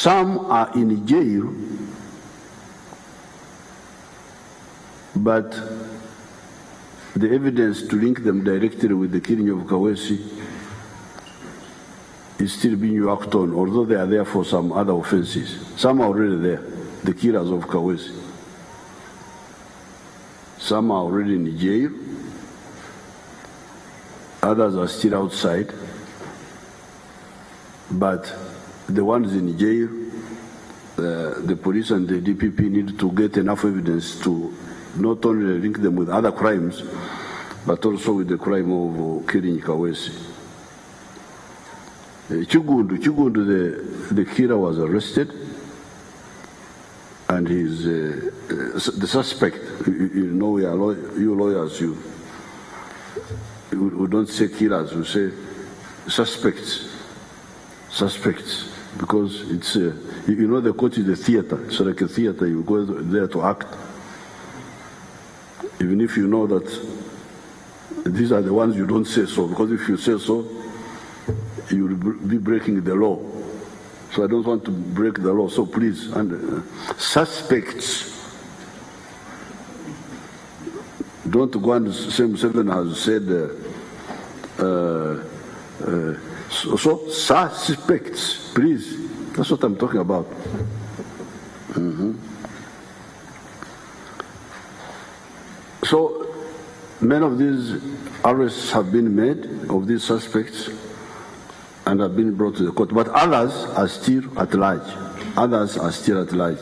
Some are in jail, but the evidence to link them directly with the killing of Kawesi is still being worked on, although they are there for some other offenses. Some are already there, the killers of Kawesi. Some are already in jail, others are still outside, but the ones in jail, the police and the DPP need to get enough evidence to not only link them with other crimes, but also with the crime of killing Kawesi. Chigundu, the killer was arrested, and he's the suspect. You know, you lawyers, you don't say killers, you say suspects, because it's you know, the court is a theater. It's like a theater. You go there to act, even if you know that these are the ones you don't say so, because if you say so, you will be breaking the law. So I don't want to break the law, so please, suspects, don't go and say Museveni has said, so suspects, please, that's what I'm talking about. So many of these arrests have been made of these suspects and have been brought to the court, but others are still at large. Others are still at large.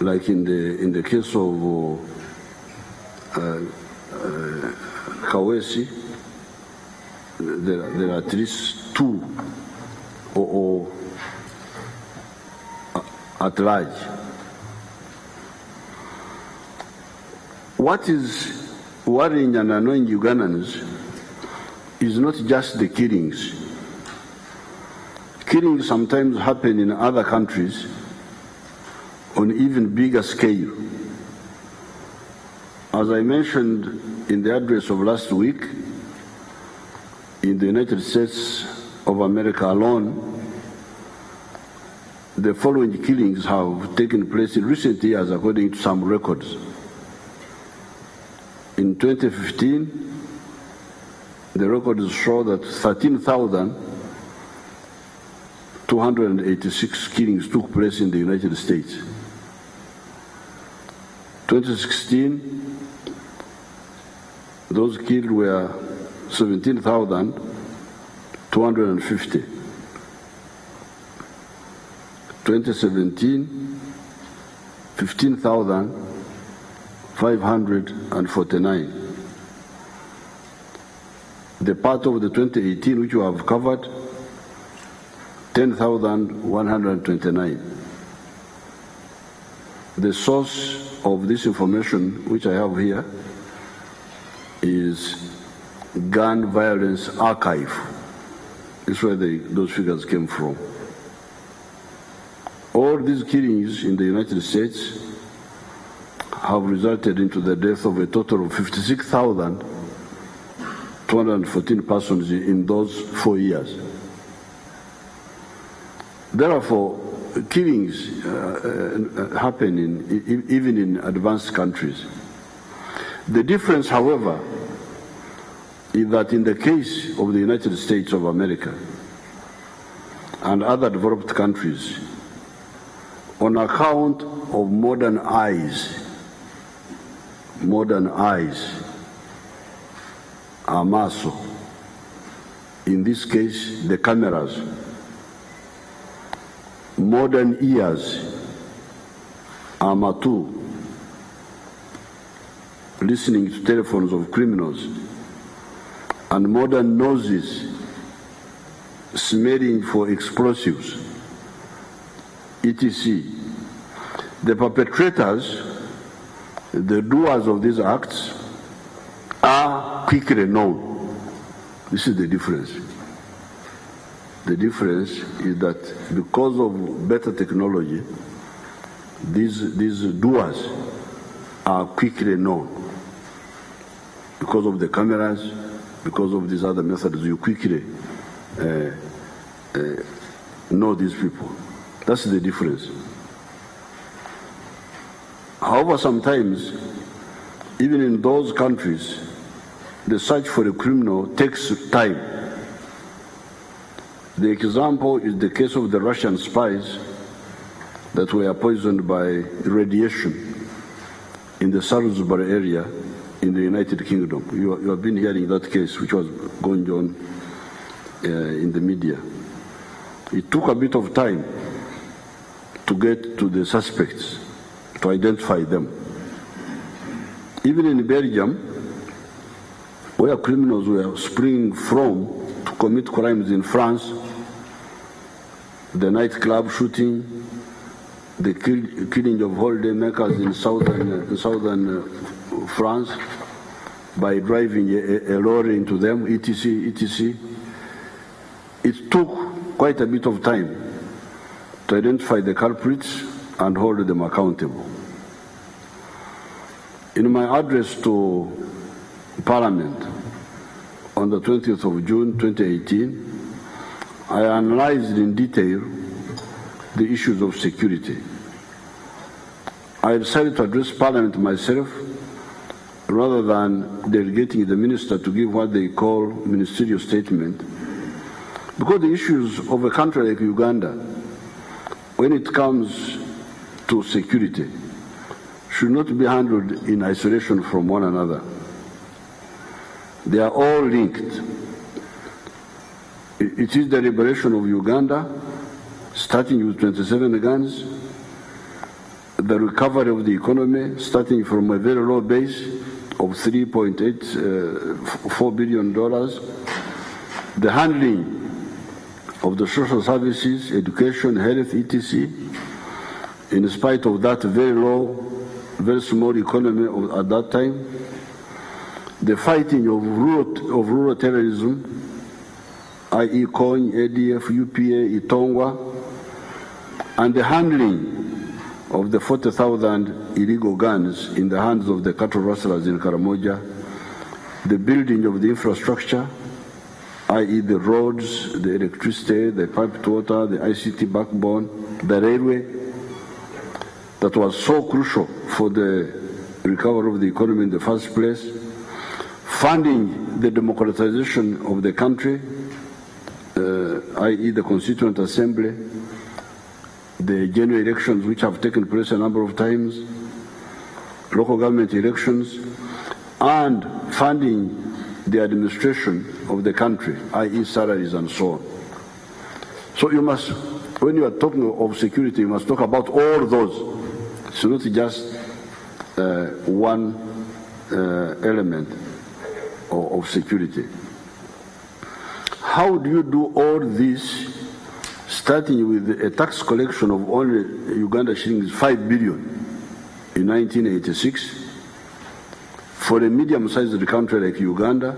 Like in the case of Kawesi, there are at least two or at large. What is worrying and annoying Ugandans is not just the killings. Killings sometimes happen in other countries on even bigger scale. As I mentioned in the address of last week, in the United States of America alone, the following killings have taken place in recent years according to some records. In 2015, the records show that 13,286 killings took place in the United States. 2016, those killed were 17,250. 2017, 15,549. The part of the 2018 which you have covered, 10,129. The source of this information, which I have here, is Gun Violence Archive. This is where those figures came from. All these killings in the United States have resulted into the death of a total of 56,214 persons in those 4 years. Therefore, killings happen even in advanced countries. The difference, however, is that in the case of the United States of America and other developed countries, on account of modern eyes are muscle. In this case, the cameras. Modern ears are matu, listening to telephones of criminals, and modern noses smelling for explosives, etc. The perpetrators, the doers of these acts, are quickly known. This is the difference. The difference is that because of better technology, these doers are quickly known. Because of the cameras, because of these other methods, you quickly know these people. That's the difference. However, sometimes, even in those countries, the search for a criminal takes time. The example is the case of the Russian spies that were poisoned by radiation in the Salisbury area in the United Kingdom. You have been hearing that case, which was going on in the media. It took a bit of time to get to the suspects, to identify them. Even in Belgium, where criminals were springing from to commit crimes in France, the nightclub shooting, the killing of holidaymakers in southern France by driving a lorry into them, etc., etc. It took quite a bit of time to identify the culprits and hold them accountable. In my address to Parliament on the 20th of June 2018, I analyzed in detail the issues of security. I decided to address Parliament myself rather than delegating the minister to give what they call ministerial statement, because the issues of a country like Uganda, when it comes to security, should not be handled in isolation from one another. They are all linked. It is the liberation of Uganda, starting with 27 guns, the recovery of the economy, starting from a very low base of $3.84 billion, the handling of the social services, education, health, etc., in spite of that very low, very small economy at that time, the fighting of rural terrorism, i.e. COIN, ADF, UPA, Itongwa, and the handling of the 40,000 illegal guns in the hands of the cattle rustlers in Karamoja, the building of the infrastructure, i.e. the roads, the electricity, the piped water, the ICT backbone, the railway, that was so crucial for the recovery of the economy in the first place, funding the democratization of the country, i.e. the Constituent Assembly, the general elections which have taken place a number of times, local government elections, and funding the administration of the country, i.e. salaries and so on. So you must, when you are talking of security, you must talk about all those. It's not just one element of security. How do you do all this, starting with a tax collection of only Uganda shillings 5 billion in 1986 for a medium-sized country like Uganda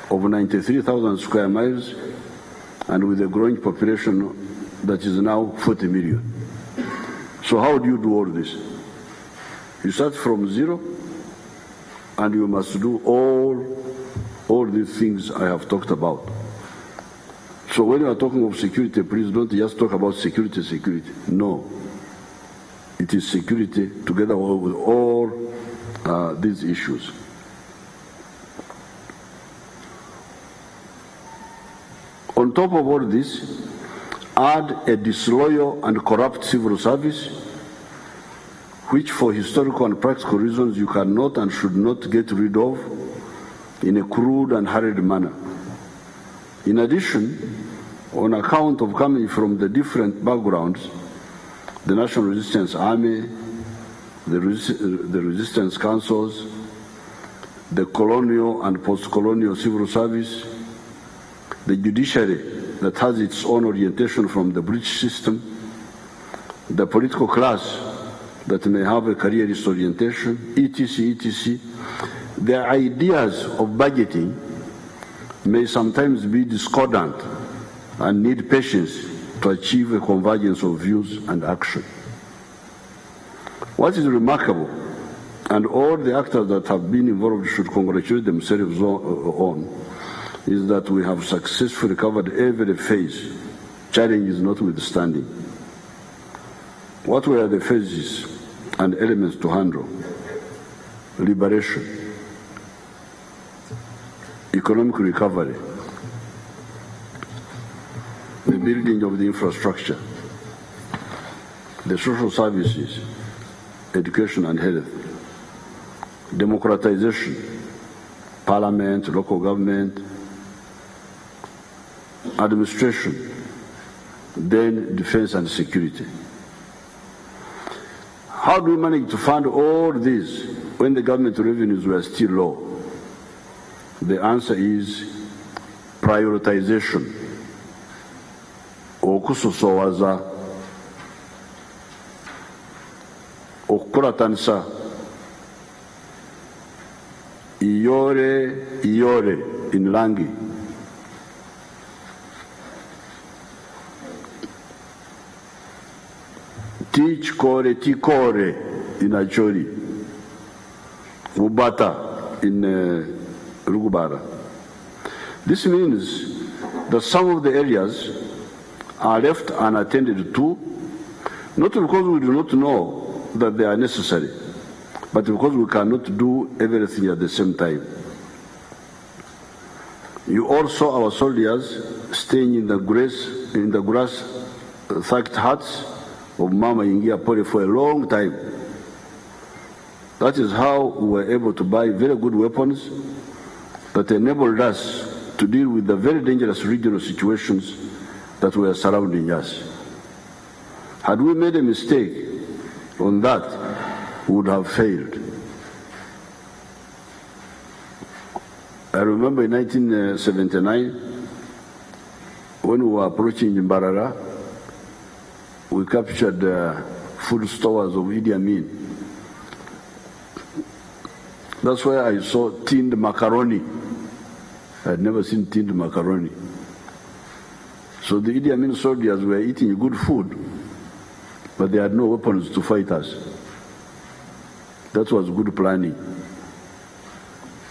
of 93,000 square miles and with a growing population that is now 40 million? So how do you do all this? You start from zero and you must do all these things I have talked about. So when you are talking of security, please don't just talk about security. No. It is security together with all these issues. On top of all this, add a disloyal and corrupt civil service, which for historical and practical reasons you cannot and should not get rid of in a crude and hurried manner. In addition, on account of coming from the different backgrounds, the National Resistance Army, the resistance councils, the colonial and post-colonial civil service, the judiciary that has its own orientation from the British system, the political class that may have a careerist orientation, etc., their ideas of budgeting may sometimes be discordant and need patience to achieve a convergence of views and action. What is remarkable, and all the actors that have been involved should congratulate themselves on, is that we have successfully covered every phase challenges notwithstanding. What were the phases and elements to handle? Liberation, economic recovery, the building of the infrastructure, the social services, education and health, democratization, parliament, local government, administration, then defense and security. How do we manage to fund all this when the government revenues were still low? The answer is prioritization. Okusosowaza, okukolatanisa, iyore in Langi. Teach kore tikore in Acholi. Ubata in Rugubara. This means that some of the areas are left unattended to, not because we do not know that they are necessary, but because we cannot do everything at the same time. You all saw our soldiers staying in the grass thatched huts of Mama Ingia Pori for a long time. That is how we were able to buy very good weapons that enabled us to deal with the very dangerous regional situations that were surrounding us. Had we made a mistake on that, we would have failed. I remember in 1979, when we were approaching Mbarara, we captured food stores of Idi Amin. That's where I saw tinned macaroni. I had never seen tinned macaroni. So the Idi Amin soldiers were eating good food, but they had no weapons to fight us. That was good planning.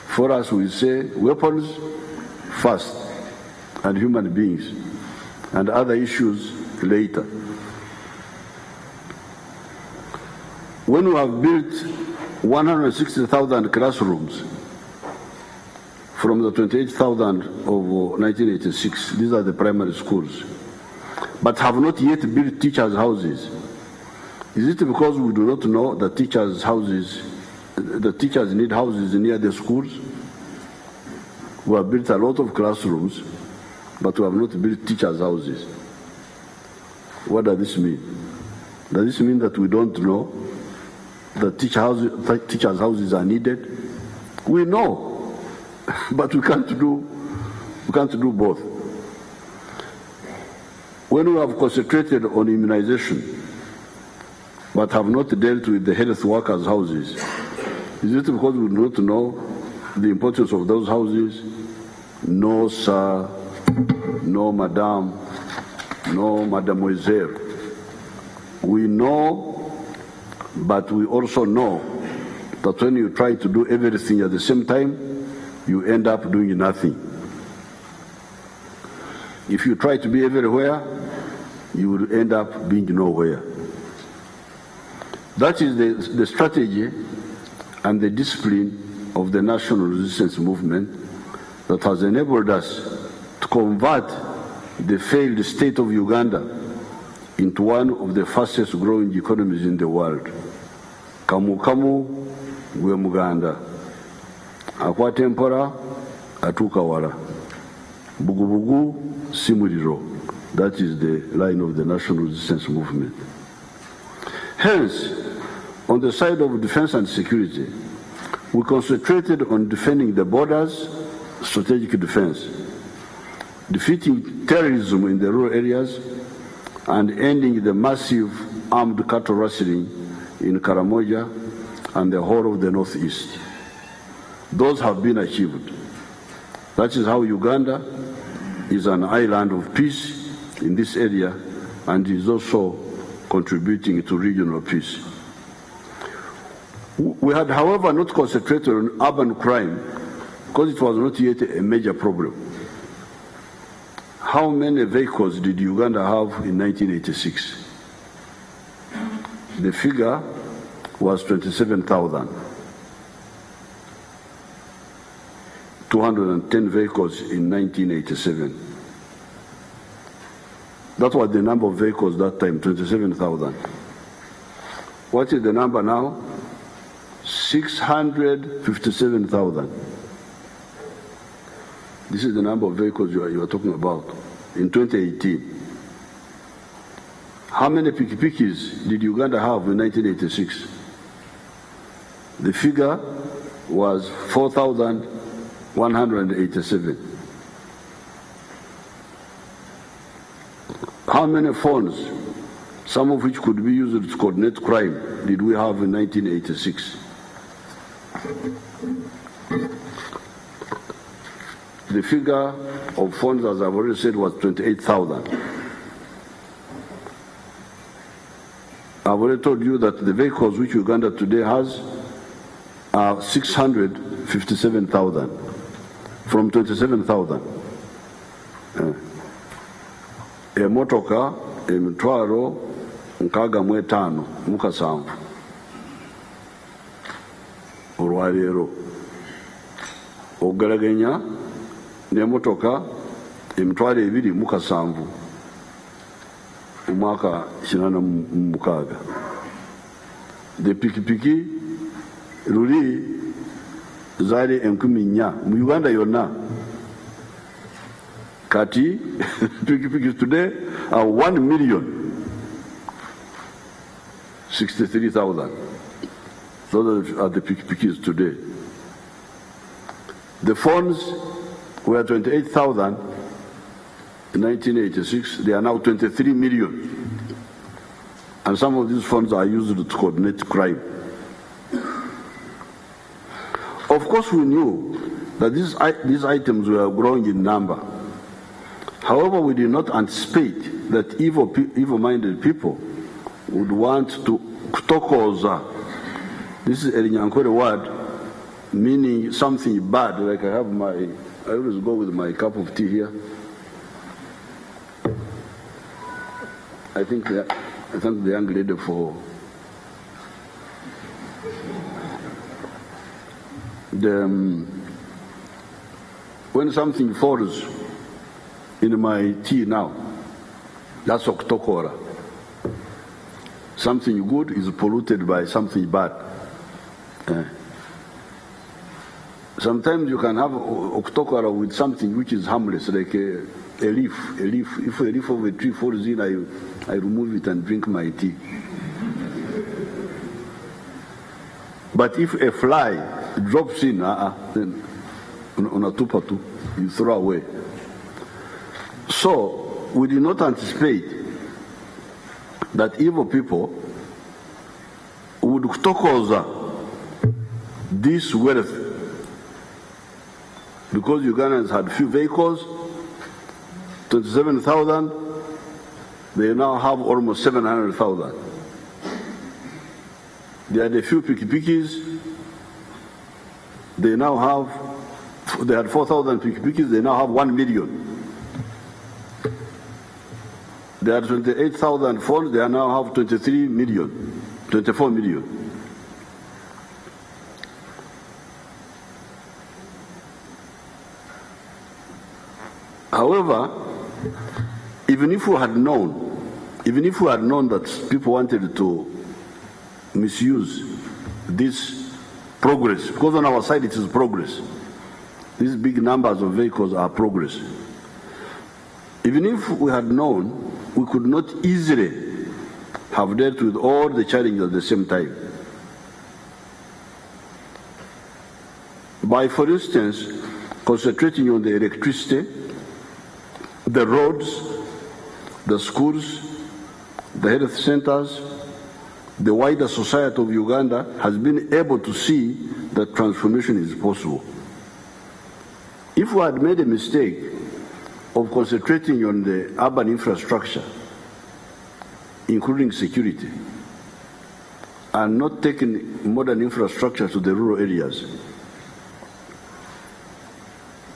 For us, we say weapons first, and human beings, and other issues later. When we have built 160,000 classrooms from the 28,000 of 1986, these are the primary schools, but have not yet built teachers' houses, is it because we do not know that teachers' houses, the teachers need houses near the schools? We have built a lot of classrooms, but we have not built teachers' houses. What does this mean? Does this mean that we don't know that teachers' houses are needed? We know, but we can't do both. When we have concentrated on immunization, but have not dealt with the health workers' houses, is it because we do not know the importance of those houses? No, sir, no, madam, no, mademoiselle. We know, but we also know that when you try to do everything at the same time, you end up doing nothing. If you try to be everywhere, you will end up being nowhere. That is the strategy and the discipline of the national resistance movement that has enabled us to convert the failed state of Uganda into one of the fastest growing economies in the world. Kamu kamu gwe Muganda, akwata empora atuuka wala, bugubugu simuliro. That is the line of the national resistance movement. Hence, on the side of defense and security, we concentrated on defending the borders, strategic defense, defeating terrorism in the rural areas, and ending the massive armed cattle rustling in Karamoja and the whole of the Northeast. Those have been achieved. That is how Uganda is an island of peace in this area and is also contributing to regional peace. We had, however, not concentrated on urban crime because it was not yet a major problem. how many vehicles did Uganda have in 1986? The figure was 27,000. 210 vehicles in 1987. That was the number of vehicles that time, 27,000. What is the number now? 657,000. This is the number of vehicles you are talking about in 2018. How many pikipikis did Uganda have in 1986? The figure was 4,187. How many phones, some of which could be used to coordinate crime, did we have in 1986? The figure of phones, as I've already said, was 28,000. I've already told you that the vehicles which Uganda today has are 657,000 from 27,000. Emotoka emitwaro nkaga mwetano mukasanvu olwaleero ogeraganya n'emotoka emitwaro 2 mu kasanvu omwaka 86. The pikipiki luli zaali 4,000 mu Uganda yonna. Kati pikipikis today are 1,063,000. Those are the pikipikis today. The phones were 28,000 in 1986. They are now 23 million. And some of these phones are used to coordinate crime. Of course, we knew that these items were growing in number. However, we did not anticipate that evil-minded people would want to kutokoza. This is a Nyankwere word meaning something bad. Like I always go with my cup of tea here. I thank the young lady for when something falls in my tea now, that's oktokora. Something good is polluted by something bad. Sometimes you can have oktokora with something which is harmless, like a leaf. If a leaf of a tree falls in, I remove it and drink my tea. But if a fly drops in, then unatupa, you throw away. So we did not anticipate that evil people would kutokoza this wealth, because Ugandans had few vehicles, 27,000, they now have almost 700,000. They had a few pikipikis, they had 4,000 pikipikis, they now have 1 million. They had 28,000 phones, they now have 24 million. However, even if we had known that people wanted to misuse this progress, because on our side it is progress. These big numbers of vehicles are progress. Even if we had known, we could not easily have dealt with all the challenges at the same time. By, for instance, concentrating on the electricity, the roads, the schools, the health centers, the wider society of Uganda has been able to see that transformation is possible. If we had made a mistake of concentrating on the urban infrastructure, including security, and not taking modern infrastructure to the rural areas,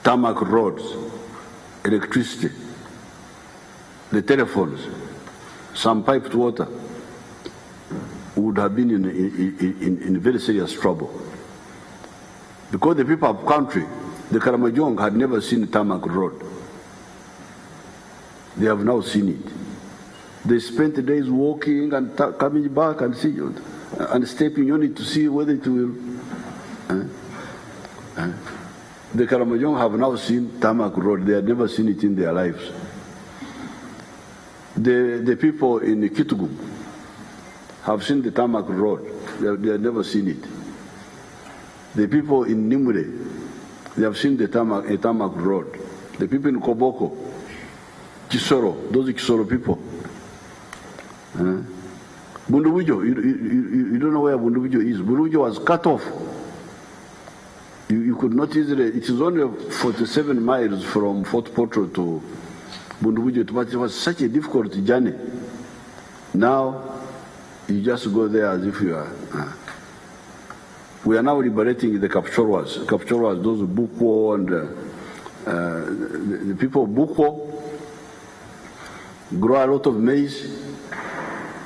tarmac roads, electricity, the telephones, some piped water, would have been in very serious trouble. Because the people of country, the Karamojong had never seen tarmac road. They have now seen it. They spent days walking and coming back and see and stepping on it to see whether it will. The Karamojong have now seen tarmac road. They had never seen it in their lives. The people in Kitgum have seen the tarmac road. They have never seen it. The people in Nimure, they have seen the tarmac road. The people in Koboko, Kisoro, those Kisoro people. Bundubujo, you don't know where Bundubujo is. Bundubujo was cut off. You could not easily, it is only 47 miles from Fort Portal to Bundubujo, but it was such a difficult journey. Now, you just go there as if you are. We are now liberating the Kapchorwas. Kapchorwas, those Bukwo and the people of Bukwo grow a lot of maize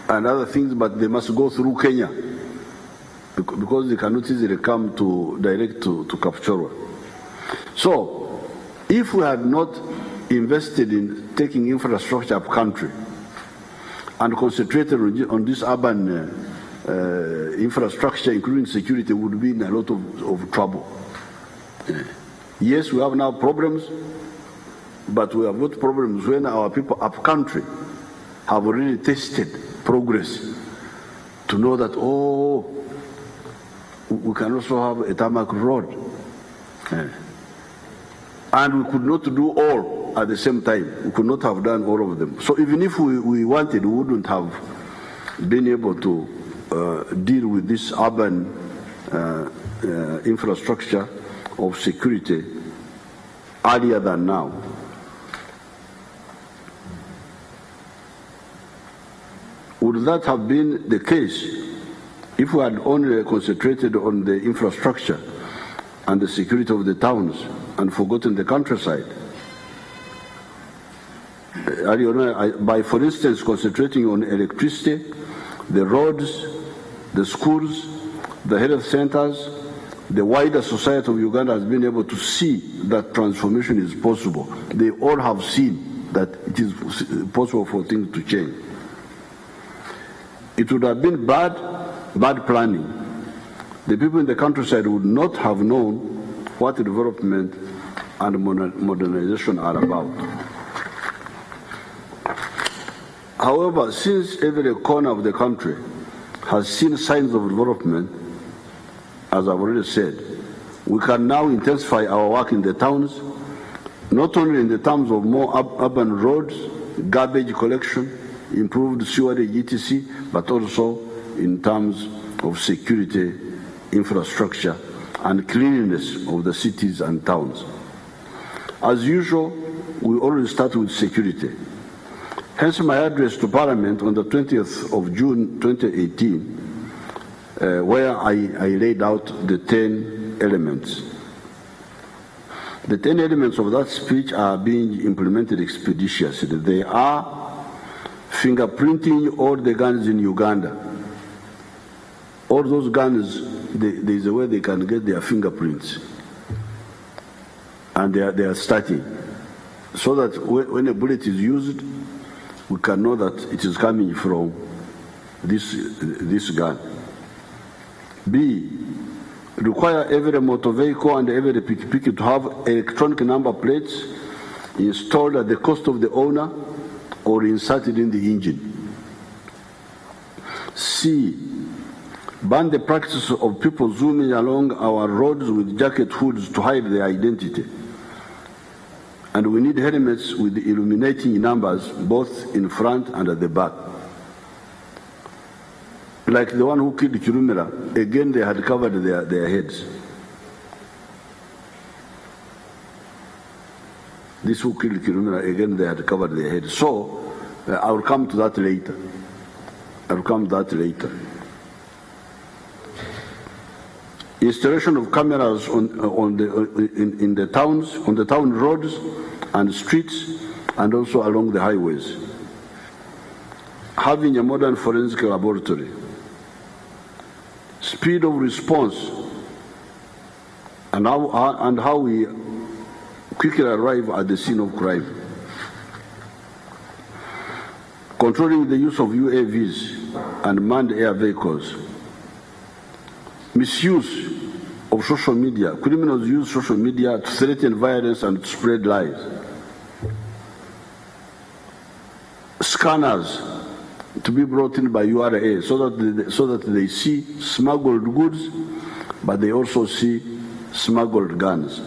and other things, but they must go through Kenya because they cannot easily come direct to Kapchorwa. So, if we had not invested in taking infrastructure up country and concentrated on this urban infrastructure, including security, would be in a lot of trouble. Yes, we have now problems, but we have got problems when our people up country have already tasted progress to know that, oh, we can also have a tarmac road. And we could not do all at the same time. We could not have done all of them. So even if we wanted, we wouldn't have been able to deal with this urban infrastructure of security earlier than now. Would that have been the case if we had only concentrated on the infrastructure and the security of the towns and forgotten the countryside? By, for instance, concentrating on electricity, the roads, the schools, the health centers, the wider society of Uganda has been able to see that transformation is possible. They all have seen that it is possible for things to change. It would have been bad planning. The people in the countryside would not have known what development and modernization are about. However, since every corner of the country has seen signs of development, as I've already said, we can now intensify our work in the towns, not only in the terms of more urban roads, garbage collection, improved sewerage, etc., but also in terms of security, infrastructure, and cleanliness of the cities and towns. As usual, we always start with security. Hence my address to Parliament on the 20th of June 2018, where I laid out the 10 elements. The 10 elements of that speech are being implemented expeditiously. They are fingerprinting all the guns in Uganda. All those guns, there is a way they can get their fingerprints. And they are starting. So that when a bullet is used, we can know that it is coming from this gun. B, require every motor vehicle and every piki to have electronic number plates installed at the cost of the owner or inserted in the engine. C, ban the practice of people zooming along our roads with jacket hoods to hide their identity. And we need helmets with illuminating numbers both in front and at the back. Like the one who killed Kirumira, again they had covered their heads. This who killed Kirumira, again they had covered their heads. So, I will come to that later. Installation of cameras in the towns, on the town roads and streets, and also along the highways. having a modern forensic laboratory, speed of response, and how we quickly arrive at the scene of crime, controlling the use of UAVs and manned air vehicles, misuse of social media. Criminals use social media to threaten violence and to spread lies. Scanners to be brought in by URA so that they see smuggled goods, but they also see smuggled guns.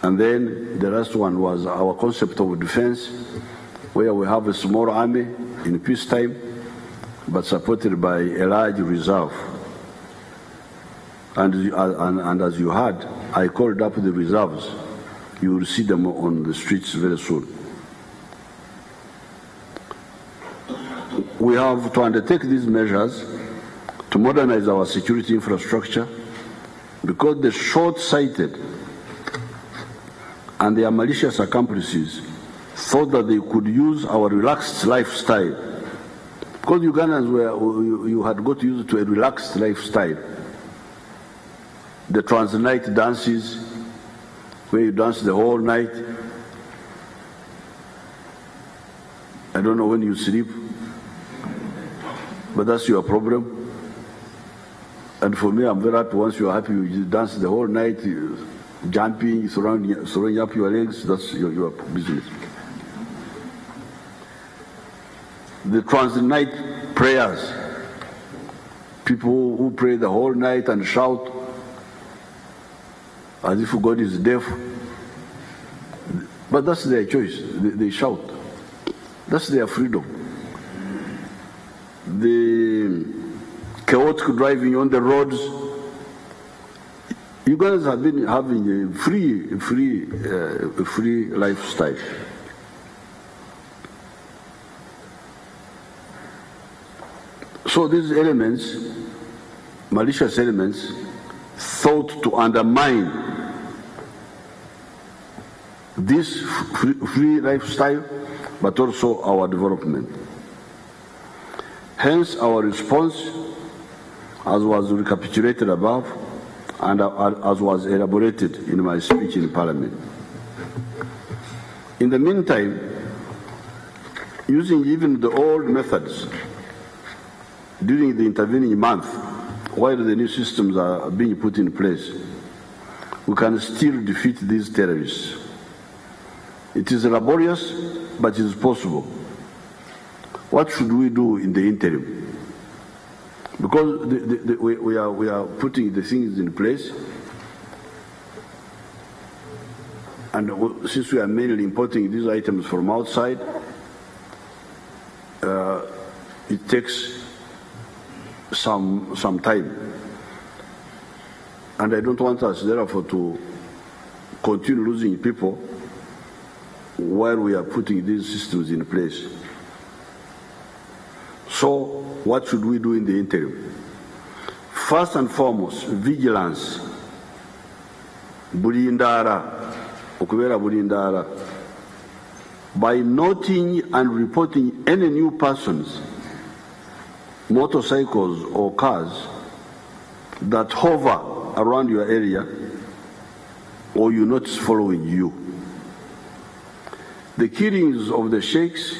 And then the last one was our concept of defense, where we have a small army in peacetime, but supported by a large reserve. And as you heard, I called up the reserves. You will see them on the streets very soon. We have to undertake these measures to modernize our security infrastructure, because the short-sighted and their malicious accomplices thought that they could use our relaxed lifestyle. Because Ugandans you had got used to a relaxed lifestyle. The trans-night dances, where you dance the whole night. I don't know when you sleep, but that's your problem. And for me, I'm very happy. Once you're happy, you dance the whole night, jumping, throwing up your legs. That's your business. The trans-night prayers, people who pray the whole night and shout as if God is deaf. But that's their choice. They shout. That's their freedom. The chaotic driving on the roads. You guys have been having a free lifestyle. So these elements, malicious elements, thought to undermine this free lifestyle, but also our development. Hence our response, as was recapitulated above, and as was elaborated in my speech in Parliament. In the meantime, using even the old methods during the intervening month, while the new systems are being put in place, we can still defeat these terrorists. It is laborious, but it is possible. What should we do in the interim? Because we are putting the things in place, and since we are mainly importing these items from outside, it takes some time. And I don't want us, therefore, to continue losing people while we are putting these systems in place. So, what should we do in the interim? First and foremost, vigilance. Bulindara, okubera bulindara. By noting and reporting any new persons, motorcycles or cars that hover around your area, or you notice following you. The killings of the sheikhs,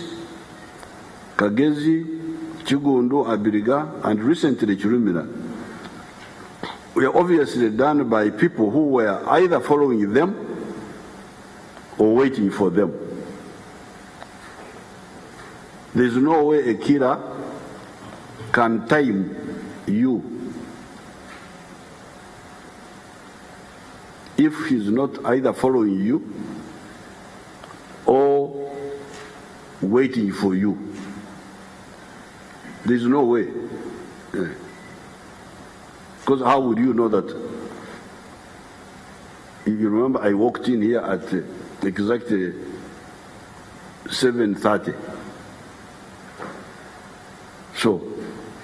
Kagezi, Chigundo, Abiriga, and recently Chirumina were obviously done by people who were either following them or waiting for them. There's no way a killer can time you if he's not either following you or waiting for you. There's no way. Because how would you know that? You remember I walked in here at exactly 7:30. So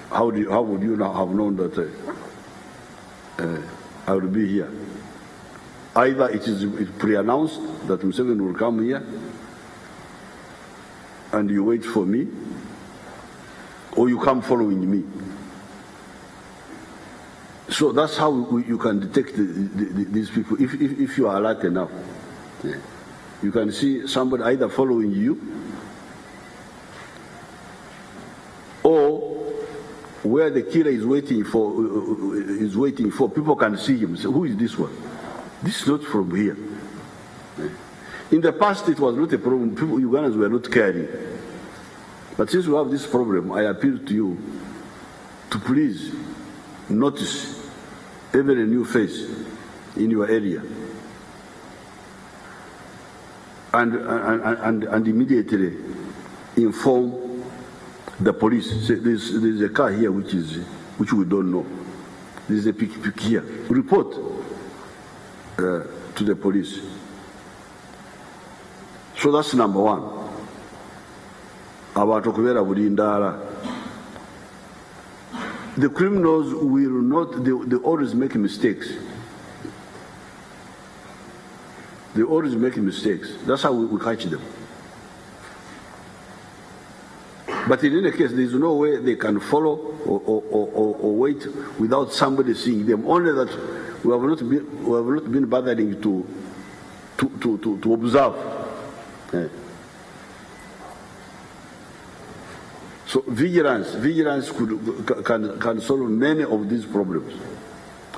how would you have known that I would be here? Either it is pre-announced that Museveni will come here and you wait for me, or you come following me. So that's how you can detect these people if you are alert enough. Yeah. You can see somebody either following you or where the killer is waiting for, people can see him. So who is this one? This is not from here. Yeah. In the past, it was not a problem. People, Ugandans were not caring. But since we have this problem, I appeal to you to please notice every new face in your area and immediately inform the police. Say, there's a car here which we don't know. There's a pick here. Report to the police. So that's number one. Abantu kubera bulindala. The criminals will not, they always make mistakes. They always make mistakes. That's how we catch them. But in any case, there's no way they can follow or wait without somebody seeing them. Only that we have not been bothering to observe. Yeah. So vigilance can solve many of these problems.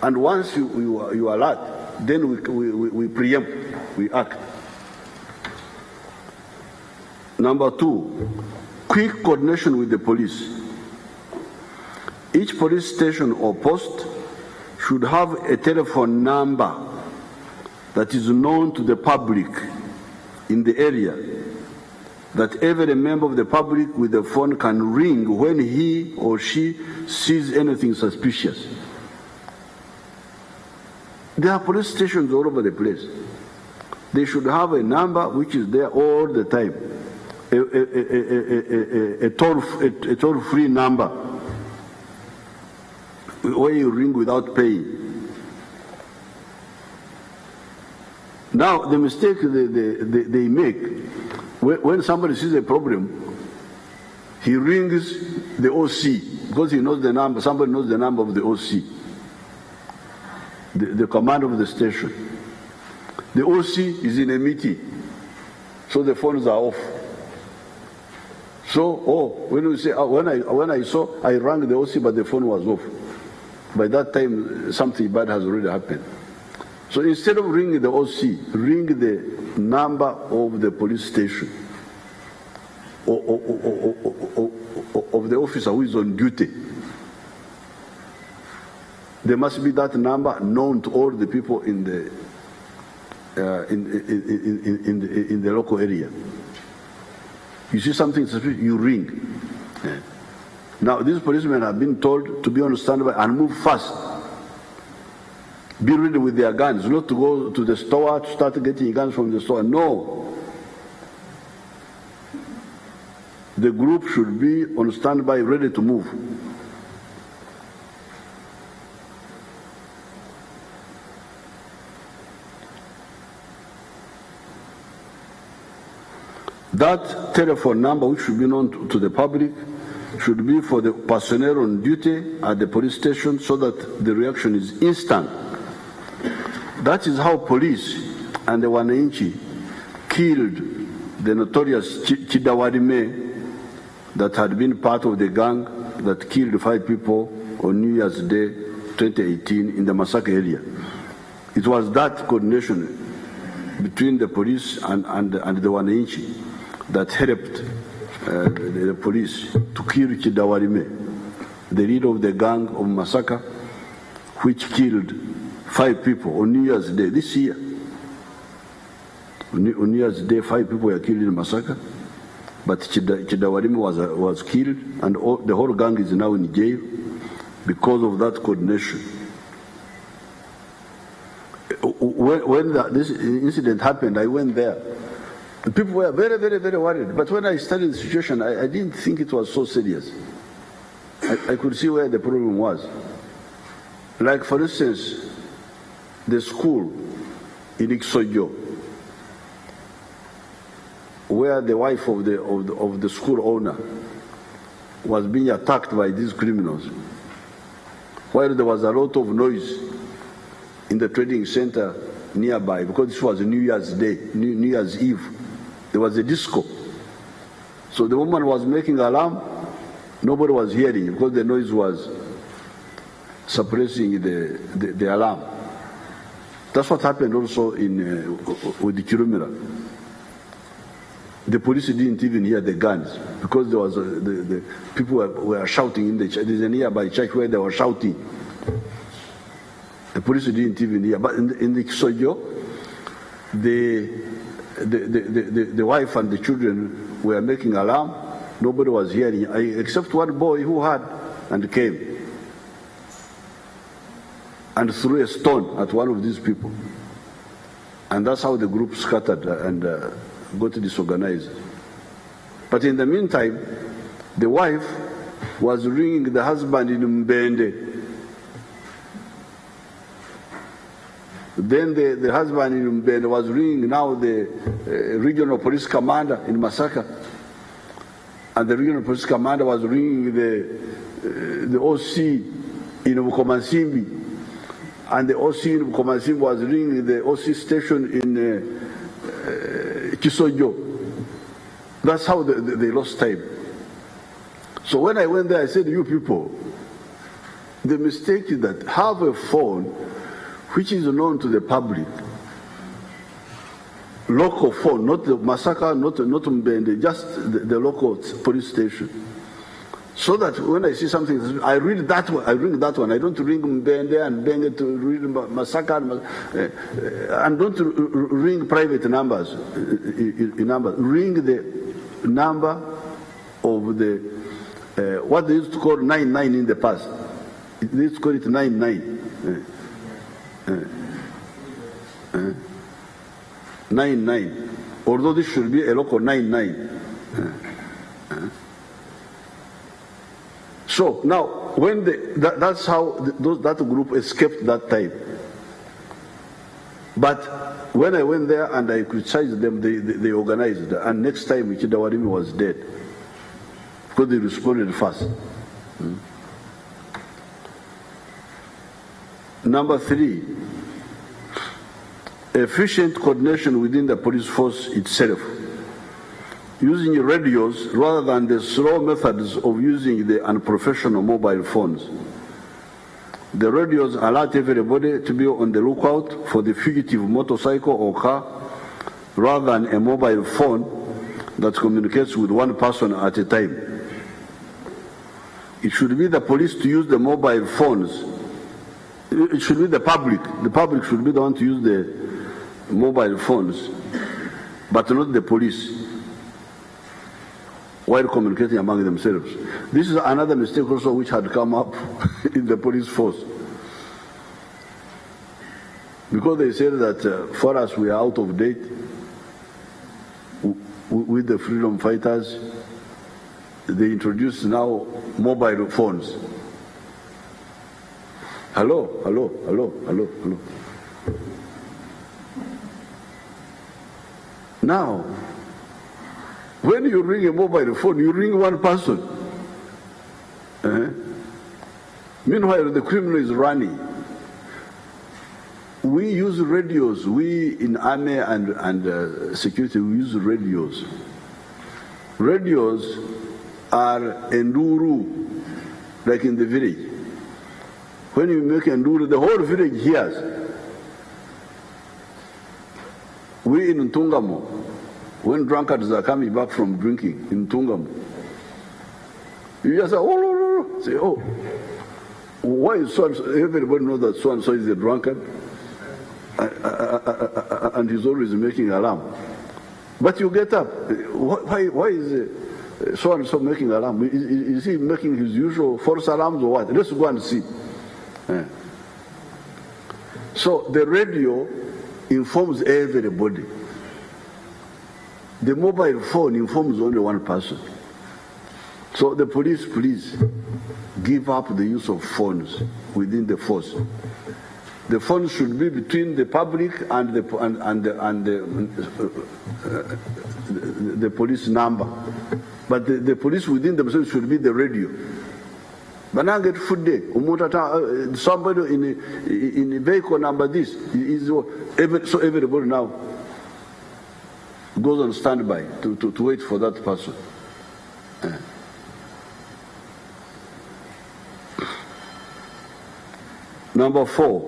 And once you alert, then we preempt, we act. Number two, quick coordination with the police. Each police station or post should have a telephone number that is known to the public in the area, that every member of the public with the phone can ring when he or she sees anything suspicious. There are police stations all over the place. They should have a number which is there all the time, a toll-free number where you ring without paying. Now, the mistake they make, when somebody sees a problem, he rings the OC because he knows the number, somebody knows the number of the OC, the command of the station. The OC is in a meeting, so the phones are off. So, when we say, when I saw, I rang the OC, but the phone was off. By that time, something bad has already happened. So instead of ringing the OC, ring the number of the police station or of the officer who is on duty. There must be that number known to all the people in the local area. You see something suspicious, you ring. Yeah. Now these policemen have been told to be on standby and move fast. Be ready with their guns, not to go to the store to start getting guns from the store. No. The group should be on standby, ready to move. That telephone number, which should be known to the public, should be for the personnel on duty at the police station so that the reaction is instant. That is how police and the Wananchi killed the notorious Chidawarime that had been part of the gang that killed 5 people on New Year's Day 2018 in the Masaka area. It was that coordination between the police and the Wananchi that helped the police to kill Chidawarime, the leader of the gang of Masaka, which killed 5 people on New Year's Day this year. On New Year's Day, 5 people were killed in Masaka, but Chidawarime was killed, and the whole gang is now in jail because of that coordination. When this incident happened, I went there. The people were very, very, very worried. But when I studied the situation, I didn't think it was so serious. I could see where the problem was. Like, for instance, the school in Iksojo, where the wife of the school owner was being attacked by these criminals, while there was a lot of noise in the trading center nearby, because this was New Year's Day, New Year's Eve. There was a disco. So the woman was making alarm, nobody was hearing because the noise was suppressing the alarm. That's what happened also with the Kirumira. The police didn't even hear the guns because there was the people were shouting in the church. There's a nearby church where they were shouting. The police didn't even hear. But in the Kisojo, the wife and the children were making alarm. Nobody was hearing, except one boy who had and came and threw a stone at one of these people. And that's how the group scattered and got disorganized. But in the meantime, the wife was ringing the husband in Mbende. Then the husband in Mbende was ringing now the regional police commander in Masaka. And the regional police commander was ringing the OC in Bukomansimbi. And the OC in Bukomansimbi was ringing the OC station in Kisojo. That's how they lost time. So when I went there, I said, you people, the mistake is that have a phone which is known to the public, local phone, not the Masaka, not Mbende, just the local police station. So that when I see something, I read that one, I ring that one. I don't ring Mbende and Mbende to read Masaka and don't ring private numbers. Ring the number of the, what they used to call 99 in the past. They used to call it 99. 99. Although this should be a local 99. So now, when that's how that group escaped that time. But when I went there and I criticized them, they organized. And next time, Ichidawarimi was dead because they responded fast. Number 3, efficient coordination within the police force itself, using radios rather than the slow methods of using the unprofessional mobile phones. The radios alert everybody to be on the lookout for the fugitive motorcycle or car rather than a mobile phone that communicates with one person at a time. It should be the police to use the mobile phones. It should be the public. The public should be the one to use the mobile phones, but not the police, while communicating among themselves. This is another mistake also which had come up in the police force. Because they said that for us we are out of date with the freedom fighters, they introduced now mobile phones. Hello, hello, hello, hello, hello. Now, when you ring a mobile phone, you ring one person. Meanwhile, the criminal is running. We use radios. We in army and security, we use radios. Radios are enduru, like in the village. When you make enduru, the whole village hears. We in Ntungamo, when drunkards are coming back from drinking in Ntungamo, you just say, oh, say, oh, why is so-and-so? Everybody knows that so-and-so is a drunkard, and he's always making alarm. But you get up. Why is so-and-so making alarm? Is he making his usual false alarms or what? Let's go and see. So the radio informs everybody. The mobile phone informs only one person. So the police, please give up the use of phones within the force. The phones should be between the public and the police number. But the police within themselves should be the radio. But now get food day. Somebody in a vehicle number this is so everybody now goes on standby to wait for that person. Number 4,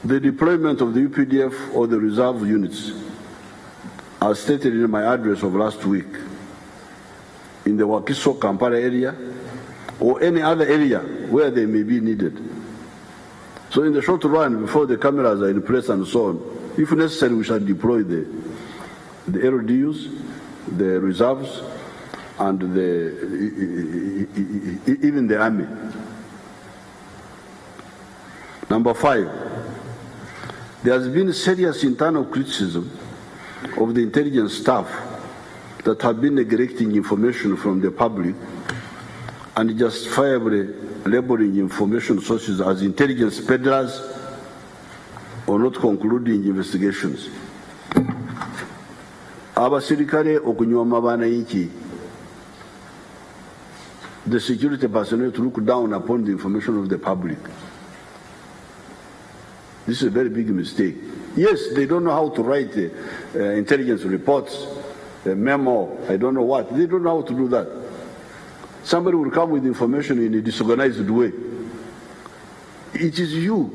the deployment of the UPDF or the reserve units, as stated in my address of last week, in the Wakiso, Kampala area, or any other area where they may be needed. So in the short run, before the cameras are in place and so on, if necessary, we shall deploy the LDUs, the reserves, and even the army. Number 5, there has been serious internal criticism of the intelligence staff that have been neglecting information from the public and justifiably labeling information sources as intelligence peddlers or not concluding investigations. Abasirikale okunywa mabana yiki, the security personnel to look down upon the information of the public. This is a very big mistake. Yes, they don't know how to write intelligence reports, a memo, I don't know what. They don't know how to do that. Somebody will come with information in a disorganized way. It is you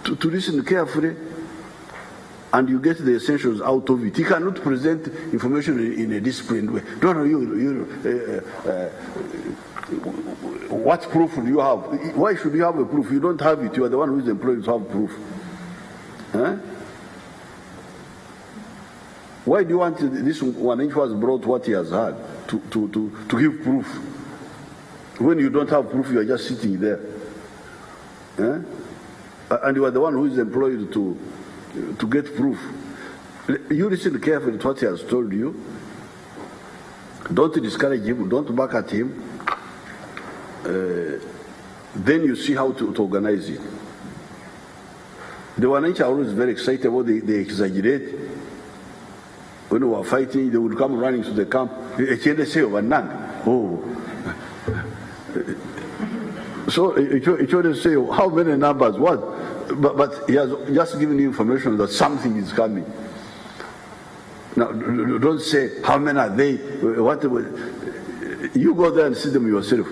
to listen carefully and you get the essentials out of it. You cannot present information in a disciplined way. No, what proof do you have? Why should you have a proof? You don't have it. You are the one who is employed to have proof. Huh? Why do you want this one who has brought what he has had to give proof? When you don't have proof, you are just sitting there. Huh? And you are the one who is employed to get proof. You listen carefully to what he has told you. Don't discourage him. Don't back at him. Then you see how to organize it. The one are always very excited about they exaggerate. When we were fighting, they would come running to the camp. Oh. So it always say, how many numbers? What? But he has just given you information that something is coming. Now, don't say, how many are they? What? You go there and see them yourself.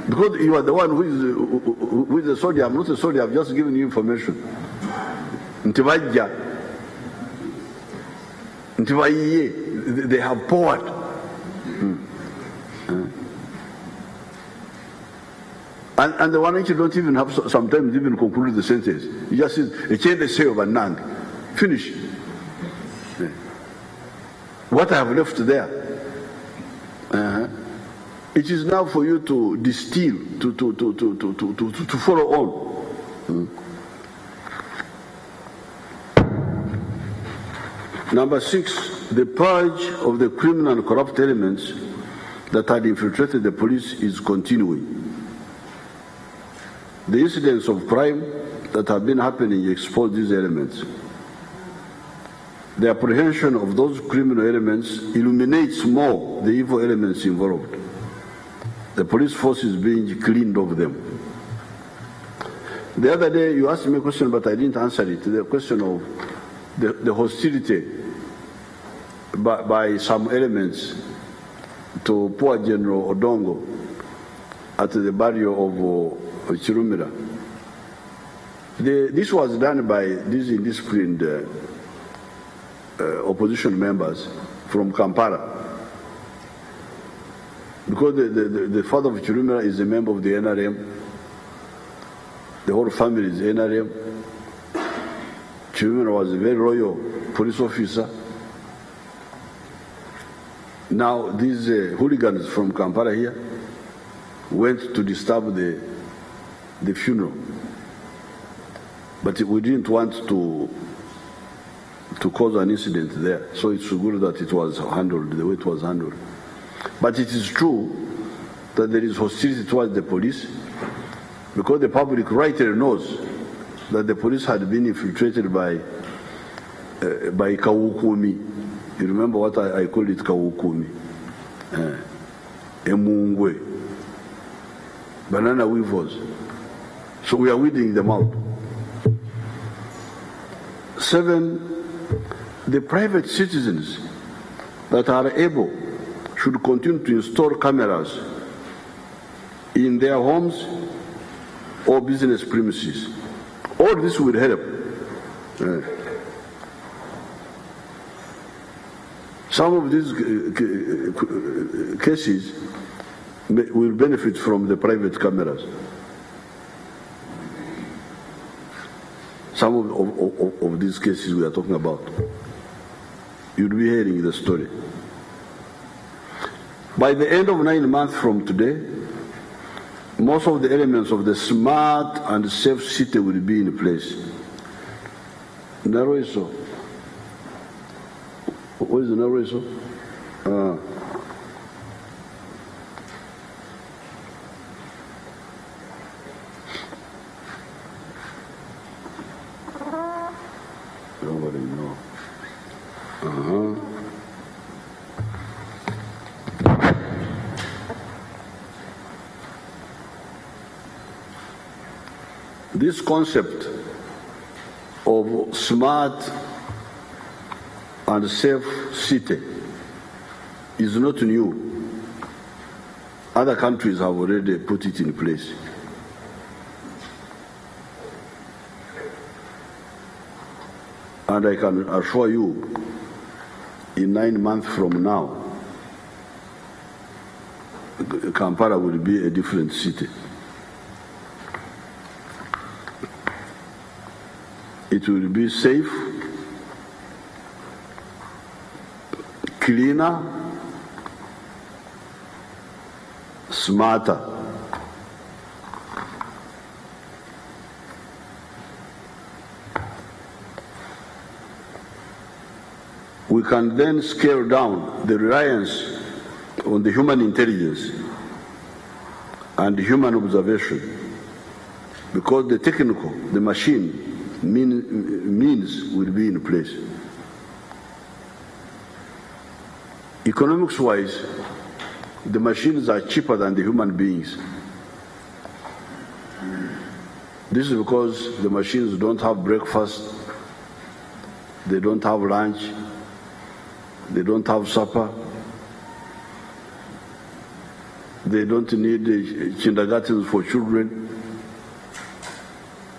Because you are the one who is a soldier. I'm not a soldier. I've just given you information. They have poured. And the one which you don't even have sometimes even conclude the sentence. You just say, finish. What I have left there. It is now for you to distill, to follow on. Number 6, the purge of the criminal and corrupt elements that had infiltrated the police is continuing. The incidents of crime that have been happening expose these elements. The apprehension of those criminal elements illuminates more the evil elements involved. The police force is being cleaned of them. The other day you asked me a question, but I didn't answer it. The question of the hostility by some elements to poor General Odongo at the barrio of Chirumira. This was done by these indisciplined opposition members from Kampala. Because the father of Chirumira is a member of the NRM, the whole family is NRM. Chirumira was a very loyal police officer. Now these hooligans from Kampala here went to disturb the funeral, but we didn't want to cause an incident there, so it's good that it was handled the way it was handled. But it is true that there is hostility towards the police because the public rightly knows that the police had been infiltrated by by Kawukumi. You remember what I call it, Kawukumi? Emungwe. Banana weavers. So we are weeding them out. 7, the private citizens that are able should continue to install cameras in their homes or business premises. All this will help. Some of these cases will benefit from the private cameras. Some of these cases we are talking about, you'll be hearing the story. By the end of 9 months from today, most of the elements of the smart and safe city will be in place. Naroiso. What is the Naroiso? Nobody know. This concept of smart and safe city is not new. Other countries have already put it in place. And I can assure you, in 9 months from now, Kampala will be a different city. It will be safe, cleaner, smarter. We can then scale down the reliance on the human intelligence and human observation, because the technical, the machine, means will be in place. Economics-wise, the machines are cheaper than the human beings. This is because the machines don't have breakfast, they don't have lunch, they don't have supper, they don't need kindergartens for children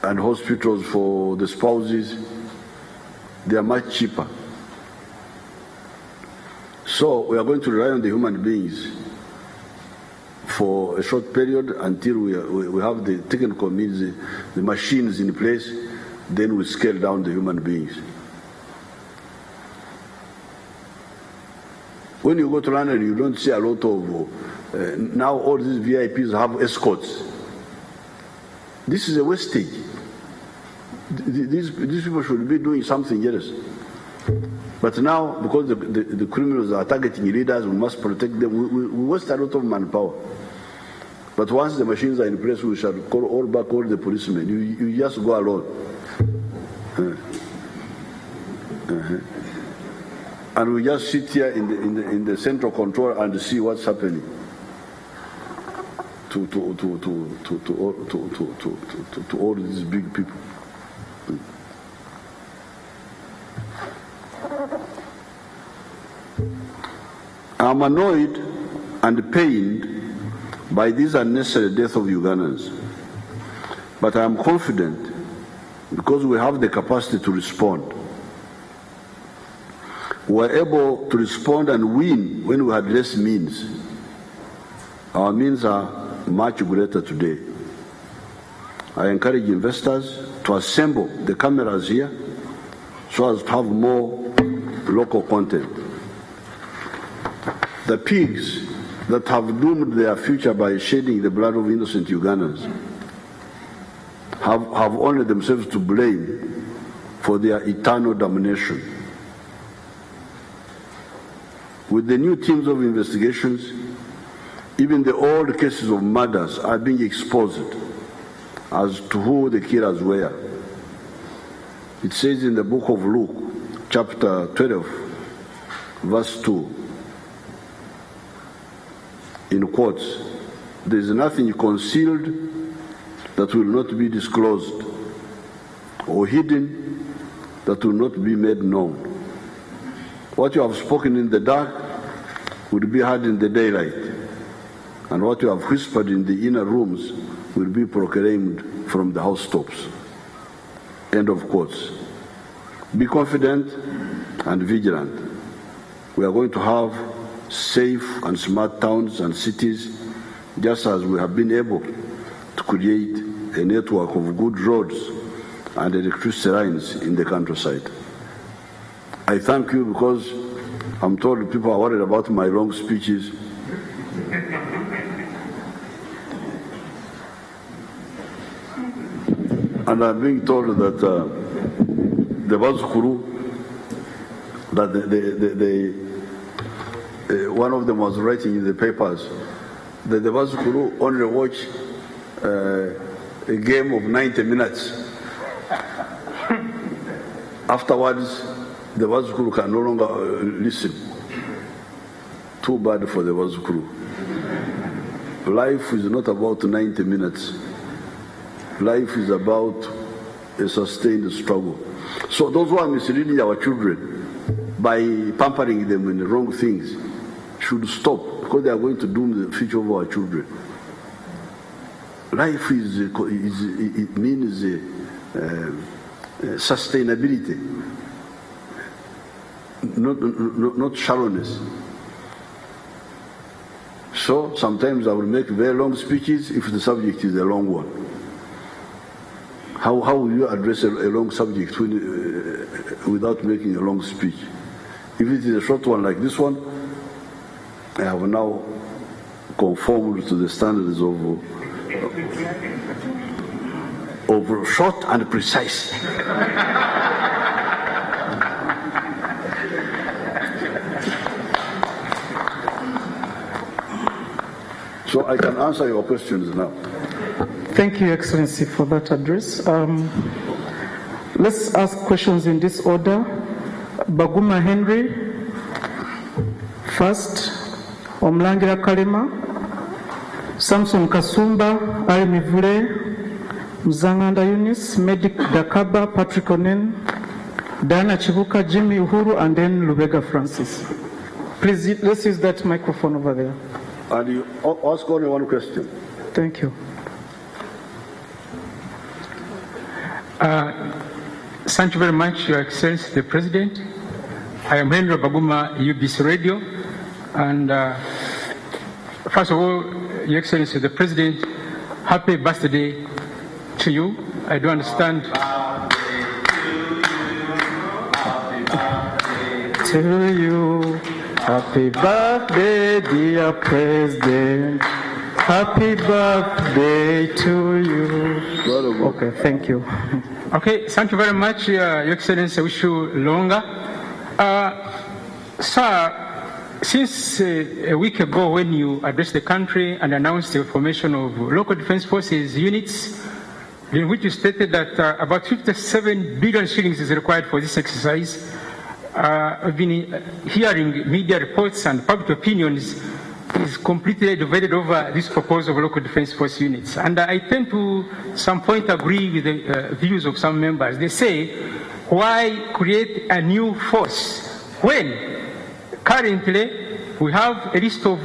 and hospitals for the spouses. They are much cheaper. So we are going to rely on the human beings for a short period until we have the technical means, the machines in place, then we scale down the human beings. When you go to London, you don't see a lot of, now all these VIPs have escorts. This is a wastage. These people should be doing something else. But now, because the criminals are targeting leaders, we must protect them. We waste a lot of manpower. But once the machines are in place, we shall call all back all the policemen. You just go alone. And we just sit here in the central control and see what's happening to all these big people. I'm annoyed and pained by this unnecessary death of Ugandans, but I am confident because we have the capacity to respond. We were able to respond and win when we had less means. Our means are much greater today. I encourage investors to assemble the cameras here so as to have more local content. The pigs that have doomed their future by shedding the blood of innocent Ugandans have only themselves to blame for their eternal damnation. With the new teams of investigations, even the old cases of murders are being exposed as to who the killers were. It says in the book of Luke chapter 12, verse 2, in quotes, there is nothing concealed that will not be disclosed, or hidden that will not be made known. What you have spoken in the dark will be heard in the daylight, and what you have whispered in the inner rooms will be proclaimed from the housetops. End of quotes. Be confident and vigilant. We are going to have safe and smart towns and cities, just as we have been able to create a network of good roads and electricity lines in the countryside. I thank you because I'm told people are worried about my long speeches. And I'm being told that the Bazukuru, that one of them was writing in the papers that the Bazukuru only watch a game of 90 minutes. Afterwards, the Bazukuru can no longer listen. Too bad for the Bazukuru. Life is not about 90 minutes. Life is about a sustained struggle. So those who are misleading our children by pampering them in the wrong things should stop, because they are going to doom the future of our children. Life it means sustainability, not shallowness. So sometimes I will make very long speeches if the subject is a long one. How will you address a long subject without making a long speech? If it is a short one like this one, I have now conformed to the standards of short and precise. So I can answer your questions now. Thank you, Excellency, for that address. Let's ask questions in this order. Baguma Henry, first. Omlangira Kalema, Samson Kasumba, Ali Mivule, Mzanganda Yunis, Medic Dakaba, Patrick Onen, Diana Chibuka, Jimmy Uhuru, and then Lubega Francis. Please, let's use that microphone over there. And you ask only one question. Thank you. Thank you very much, Your Excellency, the President. I am Henry Baguma, UBC Radio. And first of all, Your Excellency, the President, happy birthday to you. I do understand. To you, happy birthday, dear President. Happy birthday to you. Okay, thank you. Okay, thank you very much, Your Excellency. I wish you longer. Sir, since a week ago when you addressed the country and announced the formation of local defense forces units, in which you stated that about 57 billion shillings is required for this exercise, I've been hearing media reports and public opinions is completely divided over this proposal of local defense force units. And I tend to some point agree with the views of some members. They say, why create a new force when currently we have a list of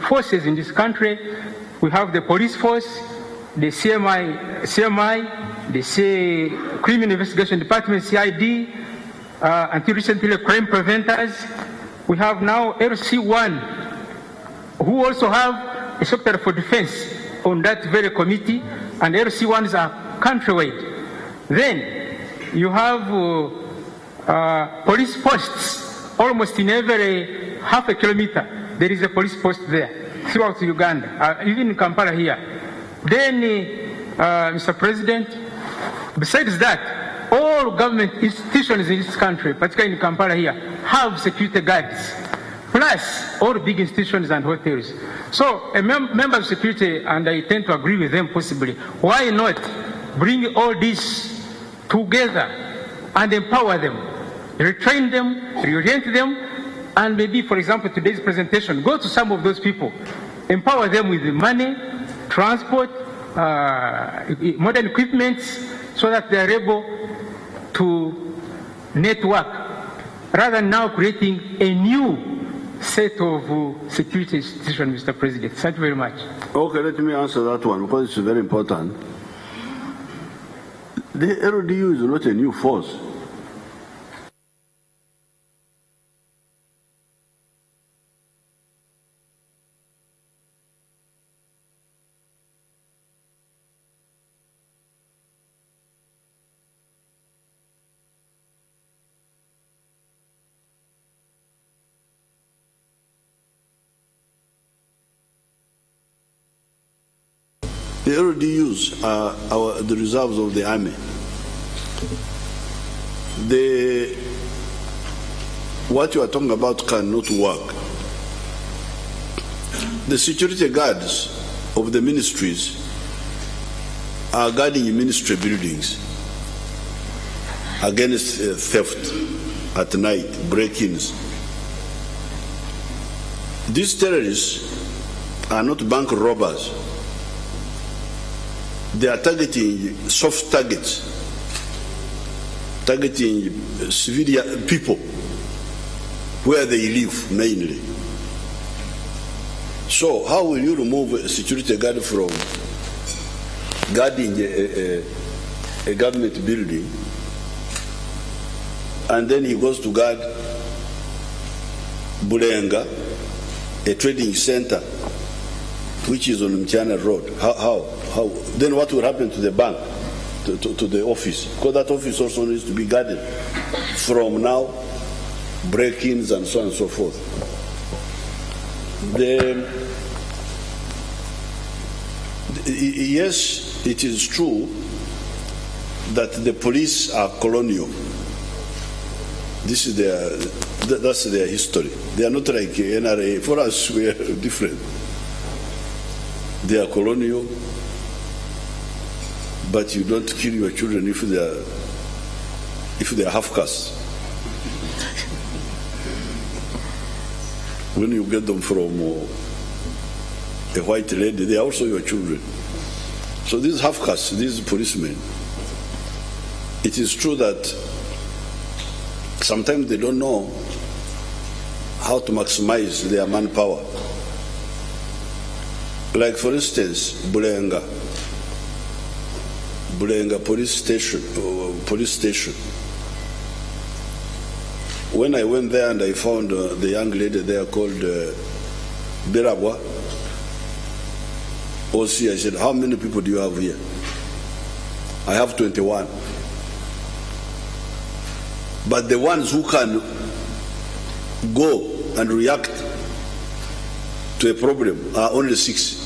forces in this country? We have the police force, the CMI, the Criminal Investigation Department, CID, until recently crime preventers. We have now LC1, who also have a Secretary for Defense on that very committee, and LC1s are countrywide. Then you have police posts. Almost in every half a kilometer, there is a police post there throughout Uganda, even in Kampala here. Then, Mr. President, besides that, all government institutions in this country, particularly in Kampala here, have security guards, plus all big institutions and hotels. So a member of security, and I tend to agree with them possibly, why not bring all this together and empower them? retrain them, reorient them, and maybe, for example, today's presentation, go to some of those people, empower them with the money, transport, modern equipment, so that they are able to network, rather than now creating a new set of security institutions, Mr. President. Thank you very much. Okay, let me answer that one because it's very important. The LDU is not a new force. The LDUs are the reserves of the army. What you are talking about cannot work. The security guards of the ministries are guarding ministry buildings against theft at night, break-ins. These terrorists are not bank robbers. They are targeting soft targets, targeting civilian people where they live mainly. So how will you remove a security guard from guarding a government building and then he goes to guard Bulenga, a trading center which is on Mchana Road? How? Then what will happen to the bank, to the office? Because that office also needs to be guarded from now, break-ins and so on and so forth. Yes, it is true that the police are colonial. This is that's their history. They are not like NRA. For us, we are different. They are colonial, but you don't kill your children if they are half caste. When you get them from a white lady, they are also your children. So these half caste, these policemen, it is true that sometimes they don't know how to maximize their manpower. Like for instance, Bulenga police station. When I went there and I found the young lady there called Birabwa, OC, I said, how many people do you have here? I have 21. But the ones who can go and react to a problem are only 6.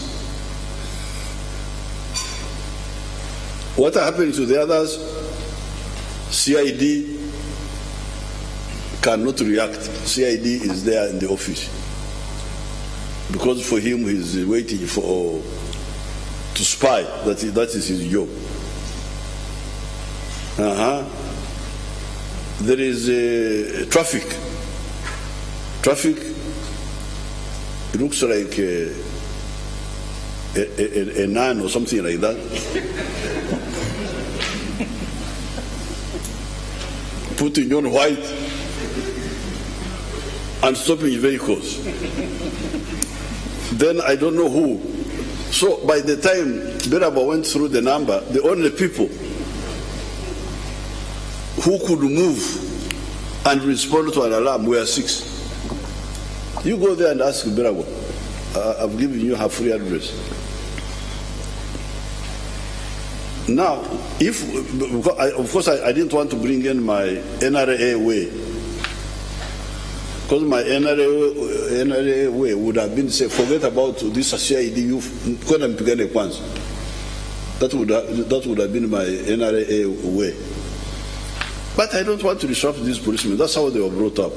What happened to the others? CID cannot react. CID is there in the office. Because for him, he's waiting to spy. That is his job. There is traffic. Traffic, it looks like a nun or something like that. Putting on white and stopping vehicles. Then I don't know who. So by the time Beraba went through the number, the only people who could move and respond to an alarm were 6. You go there and ask Beraba. I've given you her free address. Now, of course I didn't want to bring in my NRA way, because my NRA way would have been say, forget about this CID, you couldn't begin at once. That would have been my NRA way. But I don't want to disrupt these policemen. That's how they were brought up,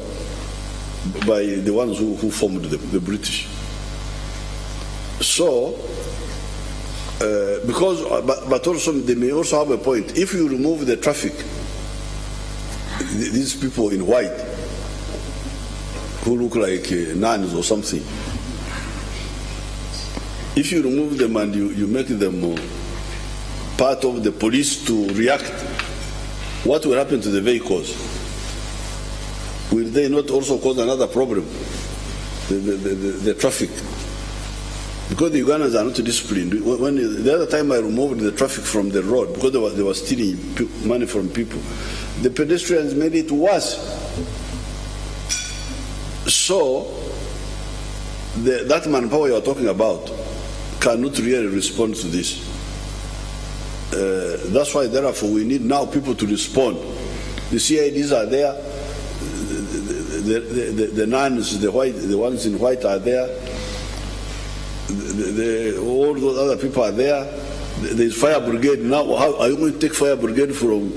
by the ones who formed the British. So, but also they may also have a point. If you remove the traffic, these people in white who look like nuns or something. If you remove them and you make them part of the police to react, what will happen to the vehicles? Will they not also cause another problem? The traffic. Because the Ugandans are not disciplined. When the other time I removed the traffic from the road because they were stealing money from people, the pedestrians made it worse. So that manpower you are talking about cannot really respond to this. That's why, therefore, we need now people to respond. The CIDs are there, the nuns, the ones in white are there, all those other people are there. There's fire brigade now. How are you going to take fire brigade from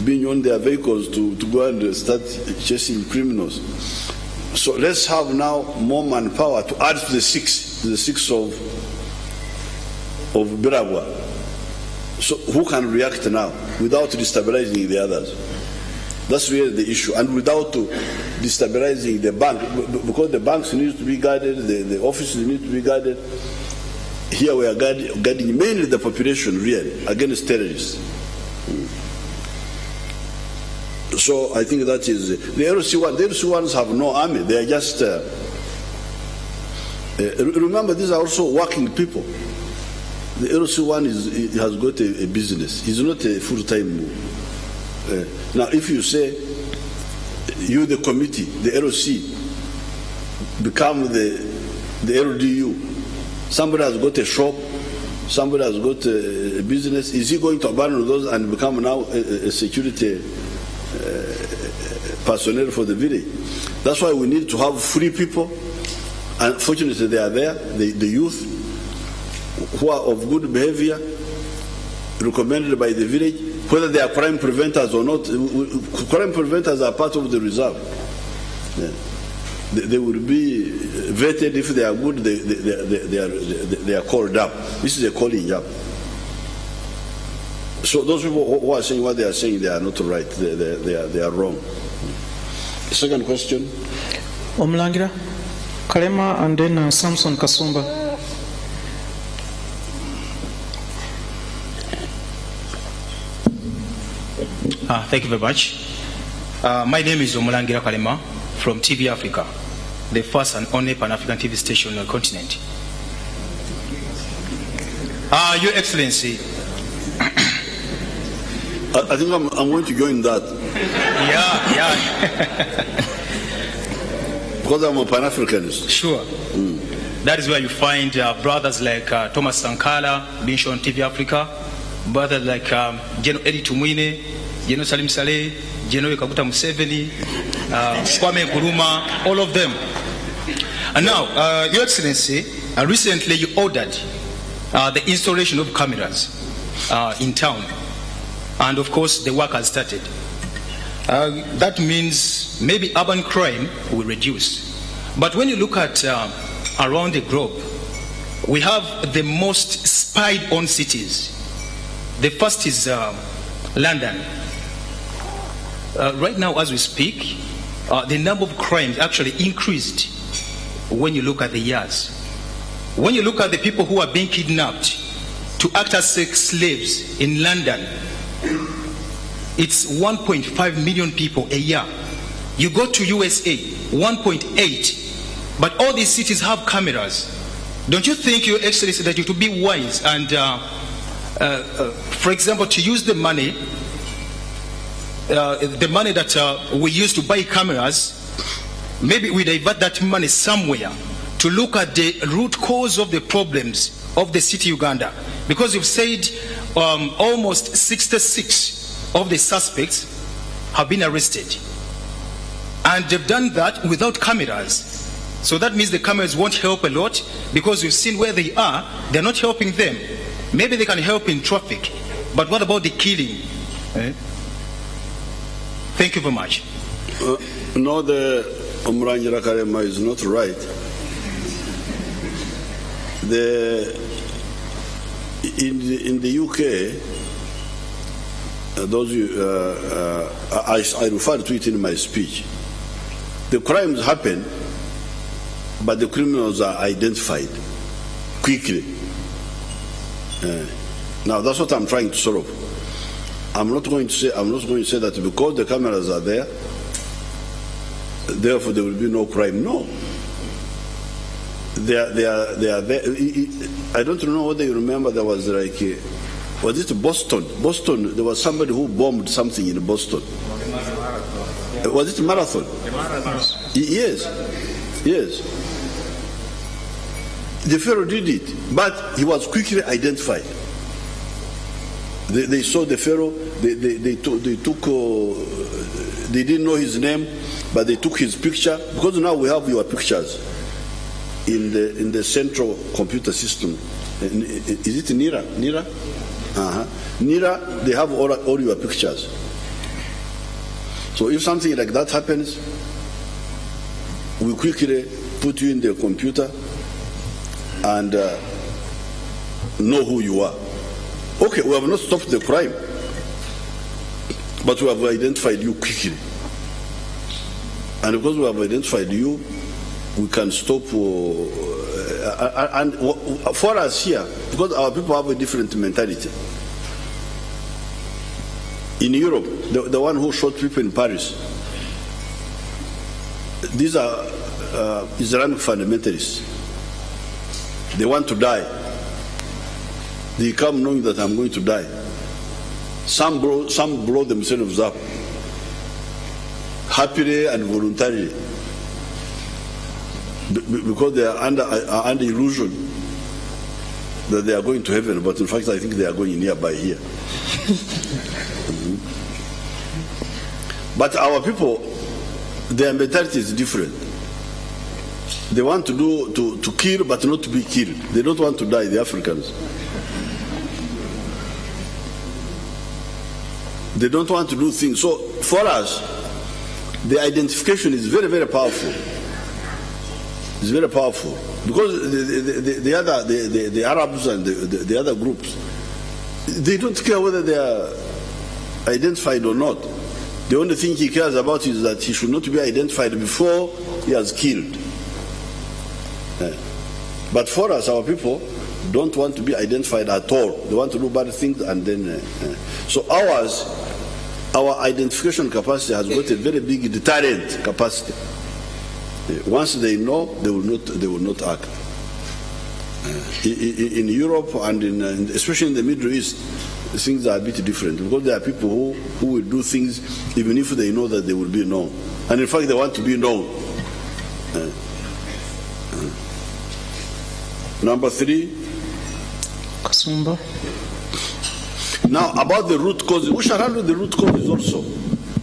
being on their vehicles to go and start chasing criminals? So let's have now more manpower to add to the six of Biragwa. So who can react now without destabilizing the others? That's really the issue, and without destabilizing the bank, because the banks need to be guarded, the offices need to be guarded. Here we are guarding mainly the population, really, against terrorists. So I think that is the LC ones have no army. They are just remember, these are also working people. The LC1 has got a business. He's not a full-time. Now, if you say you, the committee, the LC, become the LDU, somebody has got a shop, somebody has got a business, is he going to abandon those and become now a security personnel for the village? That's why we need to have free people, and fortunately they are there, the youth who are of good behavior, recommended by the village, whether they are crime preventers or not. Crime preventers are part of the reserve. Yeah. They will be vetted. If they are good, they are called up. This is a calling up. So those people who are saying what they are saying, they are not right. They are wrong. Second question. Omulangira Kalema and then Samson Kasumba. Thank you very much. My name is Omulangira Kalema from TV Africa, the first and only Pan-African TV station on the continent. Your Excellency. I think I'm going to join that. Yeah. Because I'm a Pan-Africanist. Sure. That is where you find brothers like Thomas Sankara being shown on TV Africa, brothers like General Eddie Tumwine, General Salim Saleh, General Kaguta Museveni, Kwame Nkrumah, all of them. And now, Your Excellency, recently you ordered the installation of cameras in town. And of course, the work has started. That means maybe urban crime will reduce. But when you look at around the globe, we have the most spied on cities. The first is London. Right now, as we speak, the number of crimes actually increased when you look at the years. When you look at the people who are being kidnapped to act as sex slaves in London, it's 1.5 million people a year. You go to USA, 1.8. But all these cities have cameras. Don't you think, Your Excellency, that it would be wise and, for example, to use the money that we use to buy cameras, maybe we divert that money somewhere to look at the root cause of the problems of the city Uganda? Because you've said almost 66 of the suspects have been arrested. And they've done that without cameras. So that means the cameras won't help a lot, because you've seen where they are, they're not helping them. Maybe they can help in traffic, but what about the killing? Thank you very much. No, the Omulangira Kalema is not right. In the UK, I referred to it in my speech. The crimes happen, but the criminals are identified quickly. Now that's what I'm trying to solve. I'm not going to say that because the cameras are there, therefore there will be no crime. No. They are there. I don't know whether you remember there was like, was it Boston? Boston, there was somebody who bombed something in Boston. Was it Marathon? Yes. The Pharaoh did it, but he was quickly identified. They saw the Pharaoh, they didn't know his name, but they took his picture, because now we have your pictures in the central computer system. Is it NIRA? NIRA, they have all your pictures. So if something like that happens, we quickly put you in the computer and know who you are. Okay, we have not stopped the crime, but we have identified you quickly. And because we have identified you, we can stop. And for us here, because our people have a different mentality. In Europe, the one who shot people in Paris, these are Islamic fundamentalists. They want to die. They come knowing that I'm going to die. Some blow themselves up, happily and voluntarily, because they are under illusion that they are going to heaven, but in fact I think they are going nearby here. But our people, their mentality is different. They want to kill, but not to be killed. They don't want to die, the Africans. They don't want to do things. So for us, the identification is very, very powerful. It's very powerful because the Arabs and the other groups, they don't care whether they are identified or not. The only thing he cares about is that he should not be identified before he has killed. But for us, our people don't want to be identified at all. They want to do bad things, and then so our identification capacity has got a very big deterrent capacity. Once they know, they will not act. In Europe and especially in the Middle East, things are a bit different because there are people who will do things even if they know that they will be known, and in fact they want to be known. Number 3. Kasumba. Now about the root causes, we shall handle the root causes also.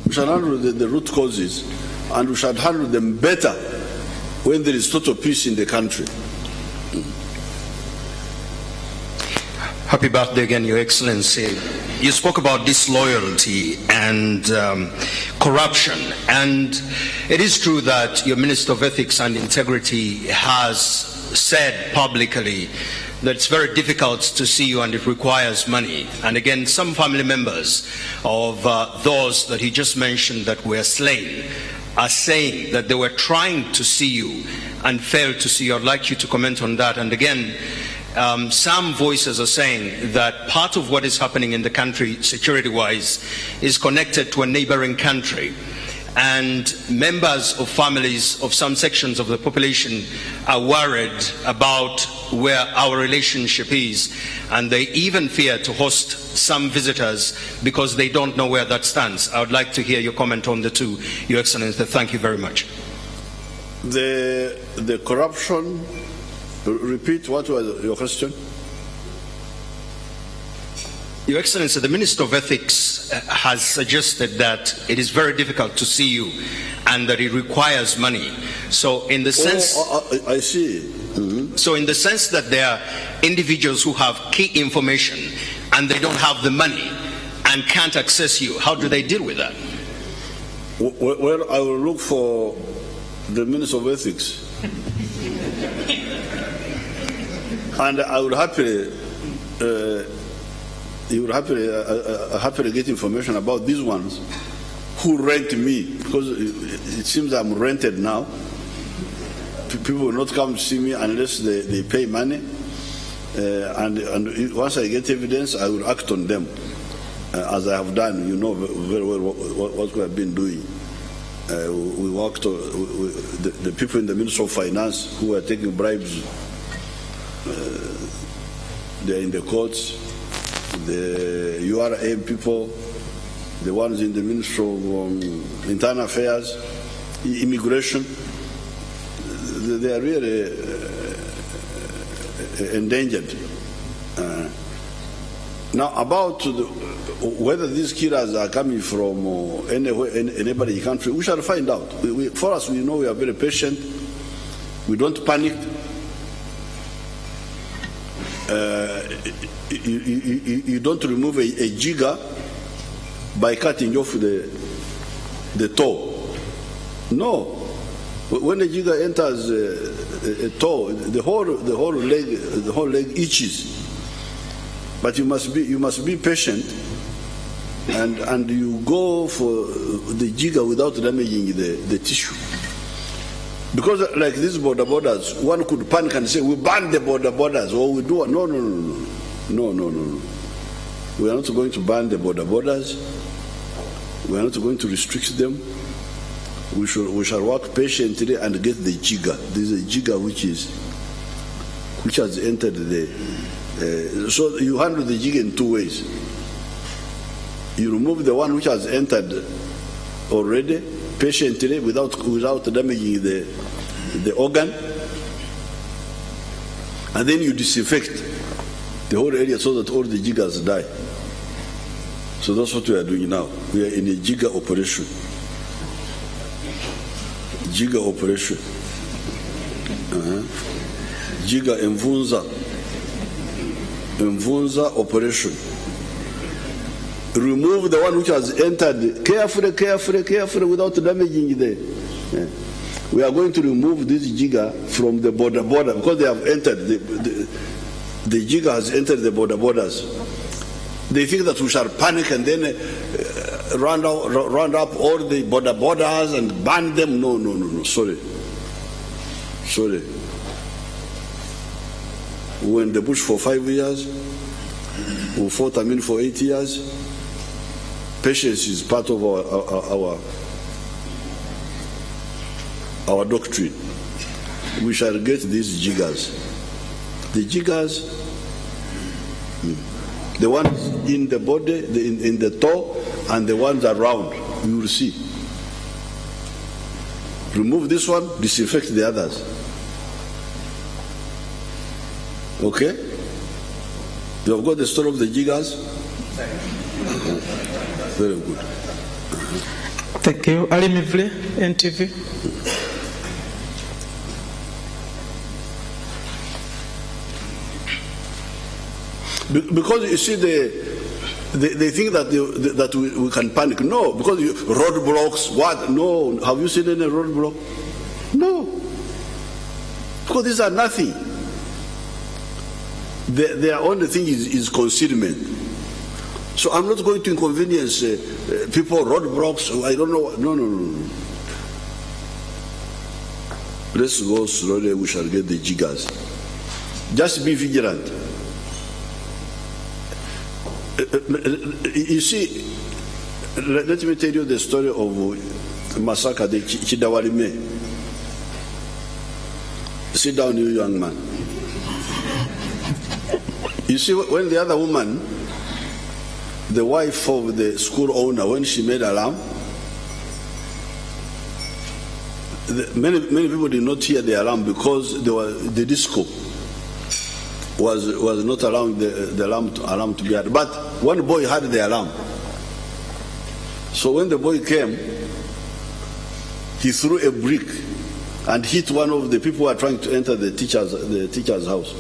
We shall handle the root causes, and we shall handle them better when there is total peace in the country. Happy birthday again, Your Excellency. You spoke about disloyalty and corruption, and it is true that your Minister of Ethics and Integrity has said publicly that it's very difficult to see you and it requires money. And again, some family members of those that he just mentioned that were slain are saying that they were trying to see you and failed to see you. I'd like you to comment on that. And again, some voices are saying that part of what is happening in the country security-wise is connected to a neighboring country. And members of families of some sections of the population are worried about where our relationship is, and they even fear to host some visitors because they don't know where that stands. I would like to hear your comment on the two, Your Excellency. Thank you very much. The corruption, repeat, what was your question? Your Excellency, the Minister of Ethics has suggested that it is very difficult to see you and that it requires money. So in the sense... I see. Mm-hmm. So in the sense that there are individuals who have key information and they don't have the money and can't access you, how do they deal with that? Well, I will look for the Minister of Ethics. And I would happily you will happily get information about these ones who rent me, because it seems I'm rented now. People will not come to see me unless they pay money. And once I get evidence, I will act on them, as I have done. You know very well what we have been doing. We worked, the people in the Ministry of Finance who are taking bribes, they are in the courts. The URM people, the ones in the Ministry of Internal Affairs, Immigration, they are really endangered. Now, about whether these killers are coming from anywhere, anybody country, we shall find out. For us, we know we are very patient. We don't panic. You don't remove a jigger by cutting off the toe. No. When a jigger enters a toe, the whole leg itches. But you must be patient, and you go for the jigger without damaging the tissue. Because like these border borders, one could panic and say, we ban the border borders, or we do. No. We are not going to ban the border borders. We are not going to restrict them. We shall work patiently and get the jigger. There is a jigger which has entered so you handle the jigger in two ways. You remove the one which has entered already patiently without damaging the organ, and then you disinfect the whole area so that all the jiggers die. So that's what we are doing now. We are in a jigger operation. Jigger operation. Jigger Mvunza operation. Remove the one which has entered carefully without damaging the. We are going to remove this jigger from the border because they have entered the jigger has entered the border borders. They think that we shall panic and then round up all the border borders and ban them. No. Sorry. We were in the bush for 5 years. We fought for 8 years. Patience is part of our doctrine. We shall get these jiggers. The jiggers, the ones in the body, in the toe, and the ones around, you will see. Remove this one, disinfect the others. Okay? You have got the story of the jiggers? Very good. Thank you. Ali Mivule, NTV. Because you see, they think that we can panic. No, because roadblocks. What? No. Have you seen any roadblock? No. Because these are nothing. Their only thing is concealment. So I'm not going to inconvenience people, roadblocks. I don't know. No. Let's go slowly. We shall get the jiggers. Just be vigilant. You see, let me tell you the story of massacre, the Chidawarime. Sit down, you young man. You see, when the other woman, the wife of the school owner, when she made alarm, many people did not hear the alarm because the disco was not allowing the alarm to be heard. But one boy had the alarm. So when the boy came, he threw a brick and hit one of the people who are trying to enter the teacher's house.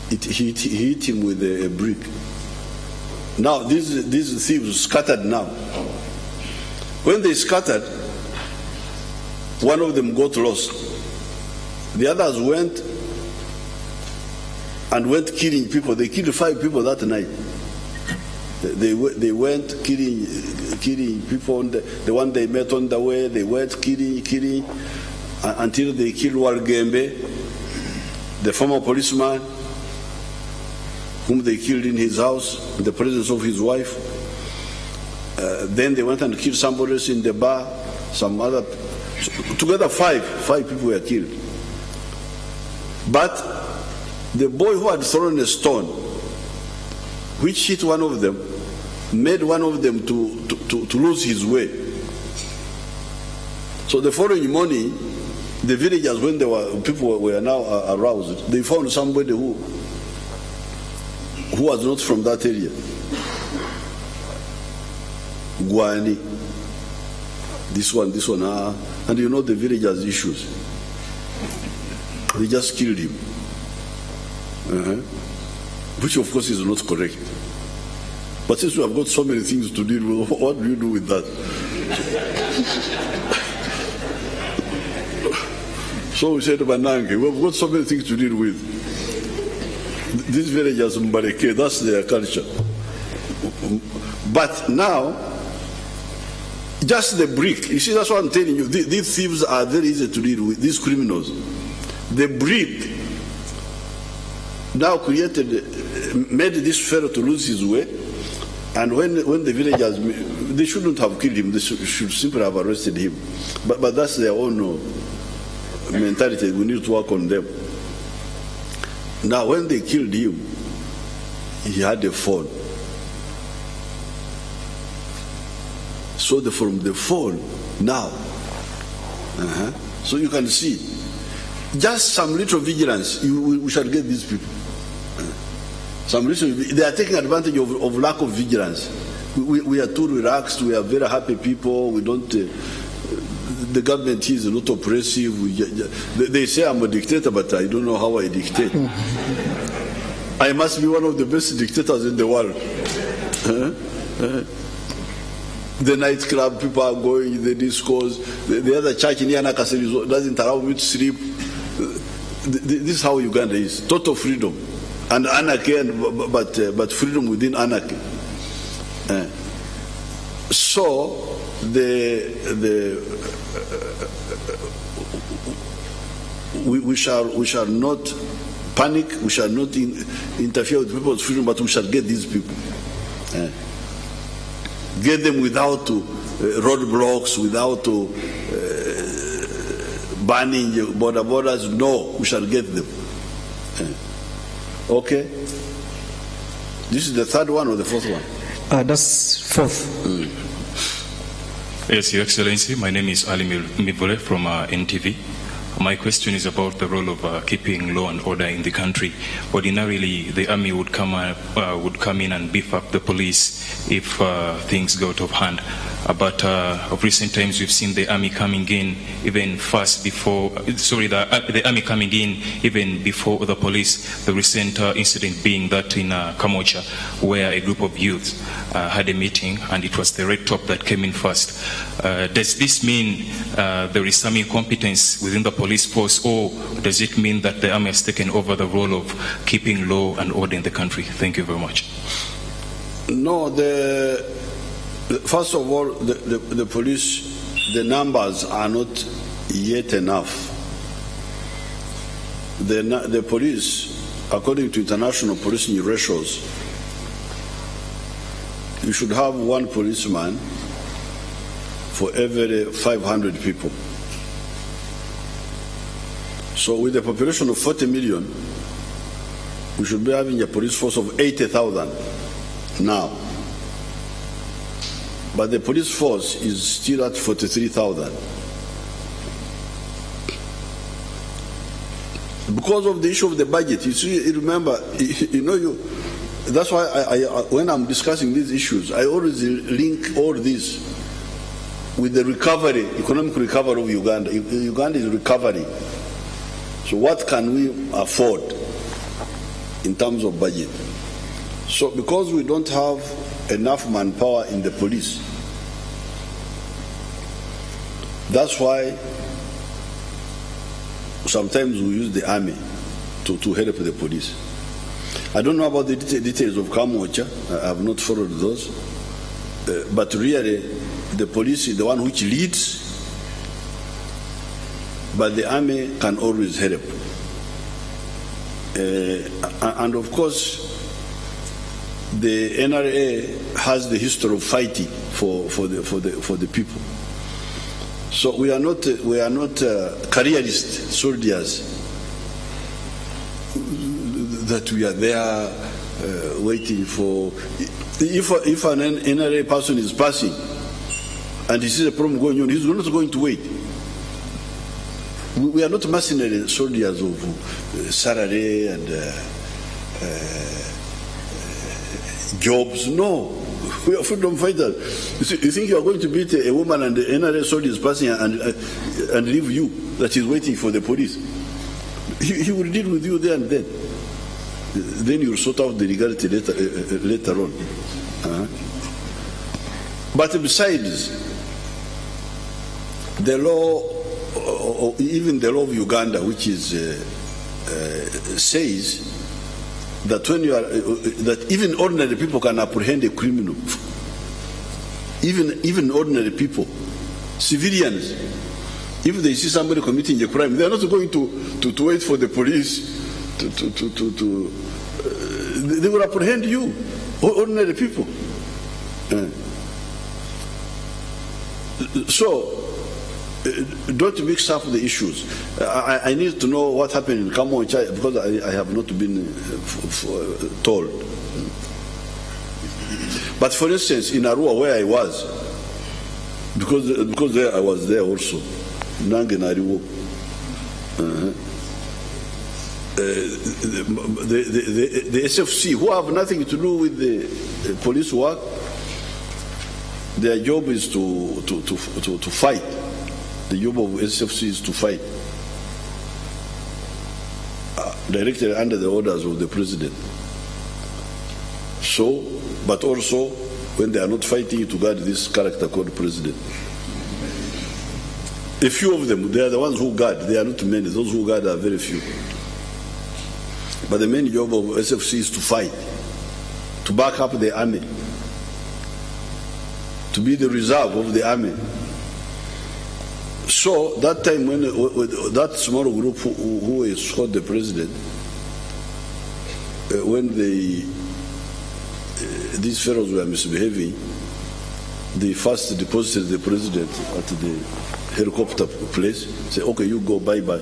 He hit him with a brick. Now these thieves scattered now. When they scattered, one of them got lost. The others went killing people. They killed 5 people that night. They went killing people. The one they met on the way, they went killing until they killed Wargembe, the former policeman, whom they killed in his house in the presence of his wife. Then they went and killed somebody else in the bar, some other. Together, five people were killed. But the boy who had thrown a stone, which hit one of them, made one of them to lose his way. So the following morning, the villagers, when people were now aroused, they found somebody who was not from that area. Guani, this one, and you know the villagers' issues. They just killed him, which of course is not correct. But since we have got so many things to deal with, what do you do with that? So we said to Banange, we've got so many things to deal with. These villagers, Mbareke, that's their culture. But now, just the brick, you see, that's what I'm telling you. These thieves are very easy to deal with, these criminals. The brick now made this fellow to lose his way, and when the villagers, they shouldn't have killed him, they should simply have arrested him. But that's their own mentality. We need to work on them. Now, when they killed him, he had a phone. So from the phone now, so you can see, just some little vigilance, we shall get these people. They are taking advantage of lack of vigilance. We are too relaxed. We are very happy people. We don't. The government is not oppressive. They say I'm a dictator, but I don't know how I dictate. I must be one of the best dictators in the world. The nightclub, people are going, the discos, the other church in Yanakaseri doesn't allow me to sleep. This is how Uganda is. Total freedom. And anarchy, but freedom within anarchy. So, we shall not panic, we shall not interfere with people's freedom, but we shall get these people. Get them without roadblocks, without banning borders. No, we shall get them. Okay? This is the third one or the fourth one? That's fourth. Yes, Your Excellency. My name is Ali Mivule from NTV. My question is about the role of keeping law and order in the country. Ordinarily, the army would come in and beef up the police if things got out of hand. But of recent times, we've seen the army coming in even the army coming in even before the police. The recent incident being that in Kamocha, where a group of youths had a meeting, and it was the red top that came in first. Does this mean there is some incompetence within the police force, or does it mean that the army has taken over the role of keeping law and order in the country? Thank you very much. No, first of all, the police, the numbers are not yet enough. The police, according to international policing ratios, you should have one policeman for every 500 people. So with a population of 40 million, we should be having a police force of 80,000 now. But the police force is still at 43,000. Because of the issue of the budget, you see, remember, that's why when I'm discussing these issues, I always link all this with the recovery, economic recovery of Uganda. Uganda is recovering. So what can we afford in terms of budget? So because we don't have enough manpower in the police, that's why sometimes we use the army to help the police. I don't know about the details of Kamocha. I have not followed those. But really, the police is the one which leads, but the army can always help. And of course, the NRA has the history of fighting for the people. So we are not careerist soldiers that we are there waiting for. If an NRA person is passing and he sees a problem going on, he's not going to wait. We are not mercenary soldiers of salary and jobs. No, we are freedom fighters. You think you are going to beat a woman and the NRA soldier is passing and leave you that is waiting for the police? He will deal with you there and then. Then you will sort out the legality later on. But besides, the law, or even the law of Uganda, which is says that when you are that even ordinary people can apprehend a criminal, even ordinary people, civilians, if they see somebody committing a crime, they are not going to wait for the police they will apprehend you, ordinary people. So don't mix up the issues. I need to know what happened in Kamocha because I have not been told. But for instance, in Arua, where I was, because there I was there also, Nangenariwo. The SFC, who have nothing to do with the police work, their job is to fight. The job of SFC is to fight, directly under the orders of the president. So, but also when they are not fighting, to guard this character called president. A few of them, they are the ones who guard. They are not many. Those who guard are very few. But the main job of SFC is to fight, to back up the army, to be the reserve of the army. So that time when that small group who escorted the president, when these fellows were misbehaving, they first deposited the president at the helicopter place, say, okay, you go, bye-bye.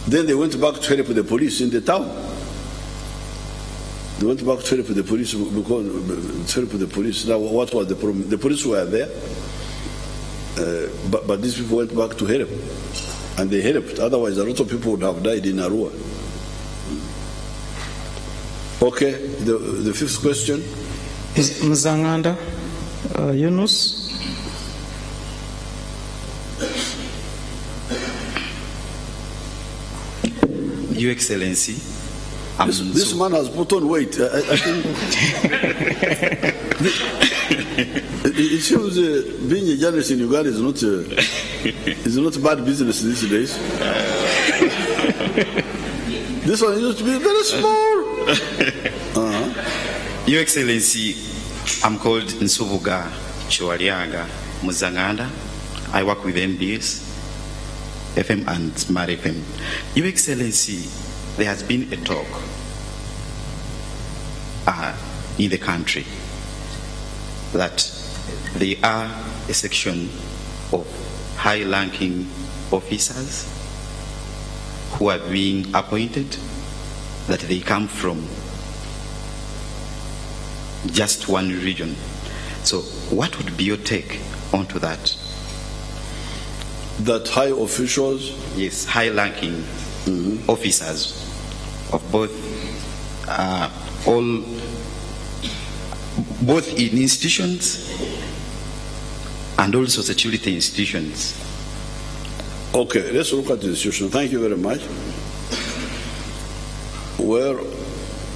Then they went back to help the police in the town. They went back to help the police because to help the police. Now, what was the problem? The police were there, but these people went back to help, and they helped. Otherwise, a lot of people would have died in Arua. Okay, the fifth question. Mzanganda Yunus. Your Excellency, this man has put on weight. I think it seems being a journalist in Uganda is not bad business these days. This one used to be very small. Your Excellency, I'm called Nsubuga Chwaliaga Muzanganda. I work with MBS FM and Smart FM. Your Excellency, there has been a talk in the country that there are a section of high-ranking officers who are being appointed, that they come from just one region. So what would be your take onto that? That high officials? Yes, high-ranking officers of both in institutions and also security institutions. Okay, let's look at the institution. Thank you very much. Well,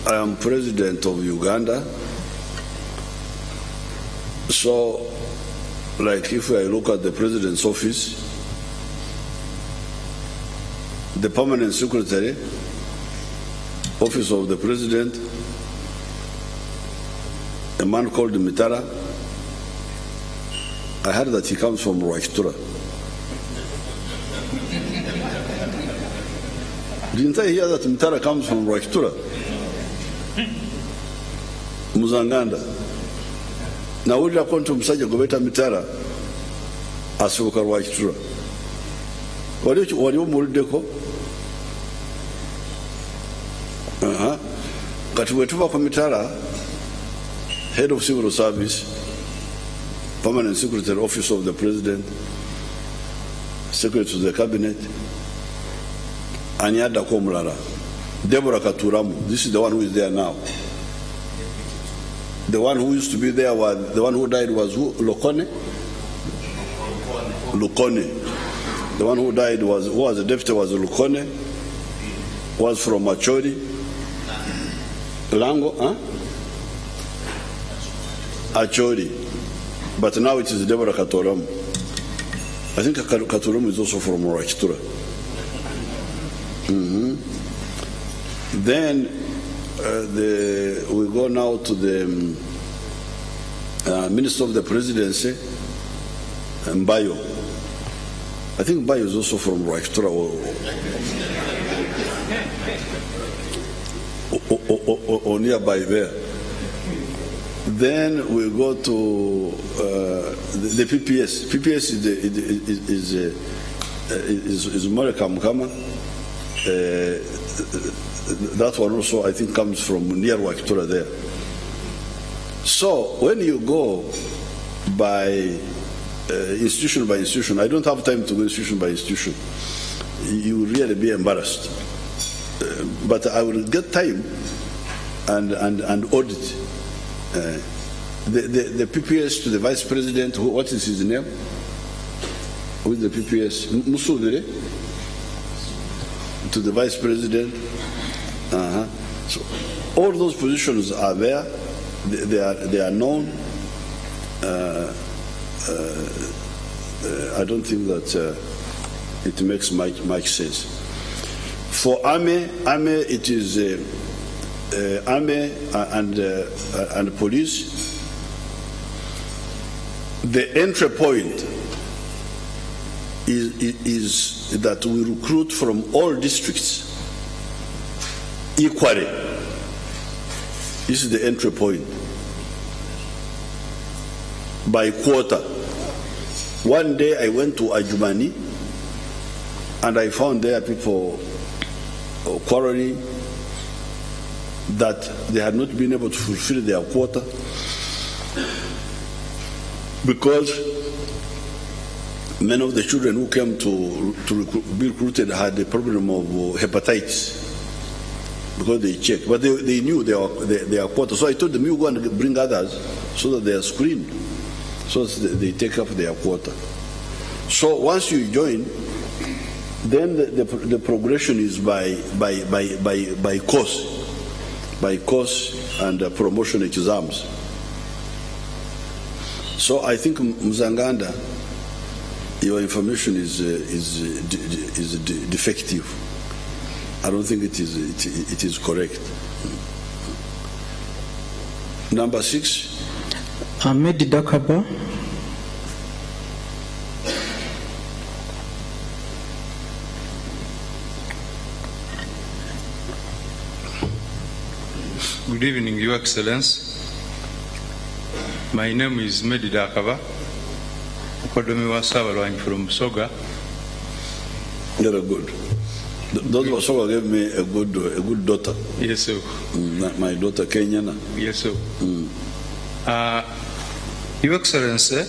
I am president of Uganda. So, like if I look at the president's office, the permanent secretary office of the president, a man called Mitara. I heard that he comes from Rwaikitura. Didn't I hear that Mitara comes from Rwaikitura? Muzanganda. Na uli akonto msaja gobeta Mitara asuka Rwaikitura. Wali umulideko? Kati wetuva kwa Mitara, head of civil service, permanent secretary, office of the president, secretary to the cabinet, Anyada Komulala, Deborah Katuramu. This is the one who is there now. The one who used to be there was, the one who died was who? Lukone? Lukone. The one who died was, who was the deputy was Lukone, was from Machori. Lango, huh? Achori. But now it is Deborah Katuramu. I think Katuramu is also from Rwaikitura. Then we go now to the Minister of the Presidency, Mbayo. I think Mbayo is also from Rwaikitura or nearby there. Then we go to the PPS. PPS is Moreka Mukama. That one also I think comes from near Rwaikitura there. So when you go by institution by institution, I don't have time to go institution by institution. You will really be embarrassed. But I will get time and audit the PPS to the vice president. What is his name? With the PPS, Museveni, to the vice president. So all those positions are there. They are known. I don't think that it makes much sense. For army it is army and police. The entry point is that we recruit from all districts equally. This is the entry point. By quota. One day I went to Ajumani and I found there people quarreling that they had not been able to fulfill their quota because many of the children who came to be recruited had a problem of hepatitis because they checked, but they knew their quota. So I told them, you go and bring others so that they are screened, so that they take up their quota. So once you join, then the progression is by course and promotion exams. So I think Muzanganda, your information is defective. I don't think it is correct. Number 6. Ahmed Dakaba. Good evening, Your Excellence. My name is Medi Dakaba. Kodomi Wasabalwanyi from Soga. Very good. Those of Soga gave me a good daughter. Yes, sir. My daughter Kenyana. Yes, sir. Your Excellency,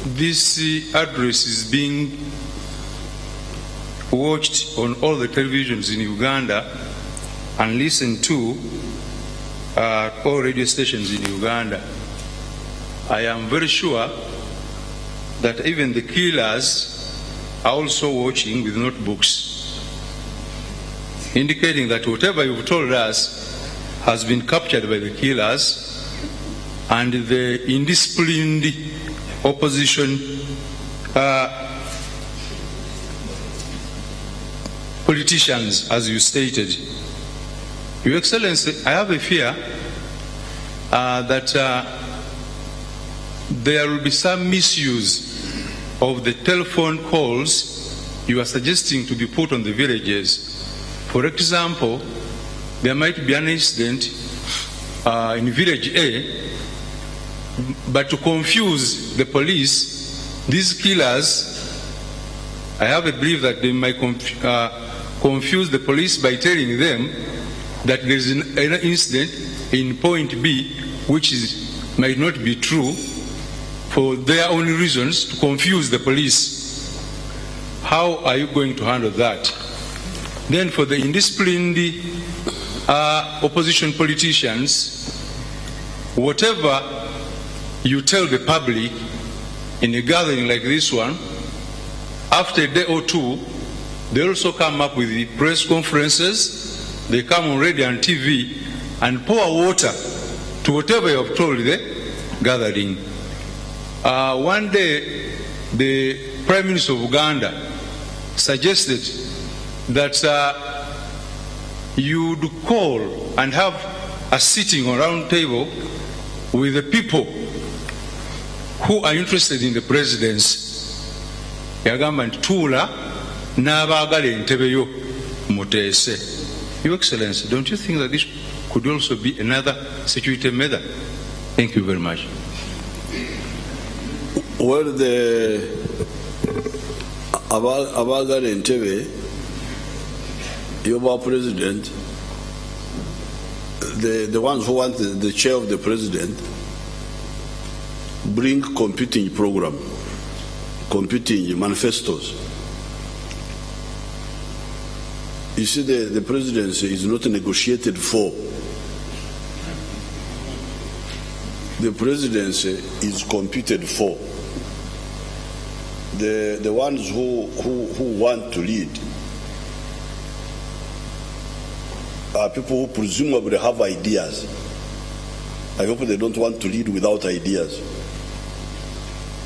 this address is being watched on all the televisions in Uganda and listened to all radio stations in Uganda. I am very sure that even the killers are also watching with notebooks, indicating that whatever you've told us has been captured by the killers, and the indisciplined opposition politicians, as you stated. Your Excellency, I have a fear that there will be some misuse of the telephone calls you are suggesting to be put on the villages. For example, there might be an incident in village A, but to confuse the police, these killers, I have a belief that they might confuse the police by telling them that there is an incident in point B, which might not be true, for their own reasons, to confuse the police. How are you going to handle that? Then for the indisciplined opposition politicians, whatever you tell the public in a gathering like this one, after a day or two, they also come up with the press conferences, they come on radio and TV and pour water to whatever you have told the gathering. One day, the Prime Minister of Uganda suggested that you would call and have a sitting or round table with the people who are interested in the presidency. Yagamba nti tuula n'abaagala entebe yo muteese. Your Excellency, don't you think that this could also be another security measure? Thank you very much. Well, the abaagala entebe y'obwa president, the ones who want the chair of the president bring competing program, competing manifestos. You see, the presidency is not negotiated for. The presidency is competed for. The ones who want to lead are people who presumably have ideas. I hope they don't want to lead without ideas.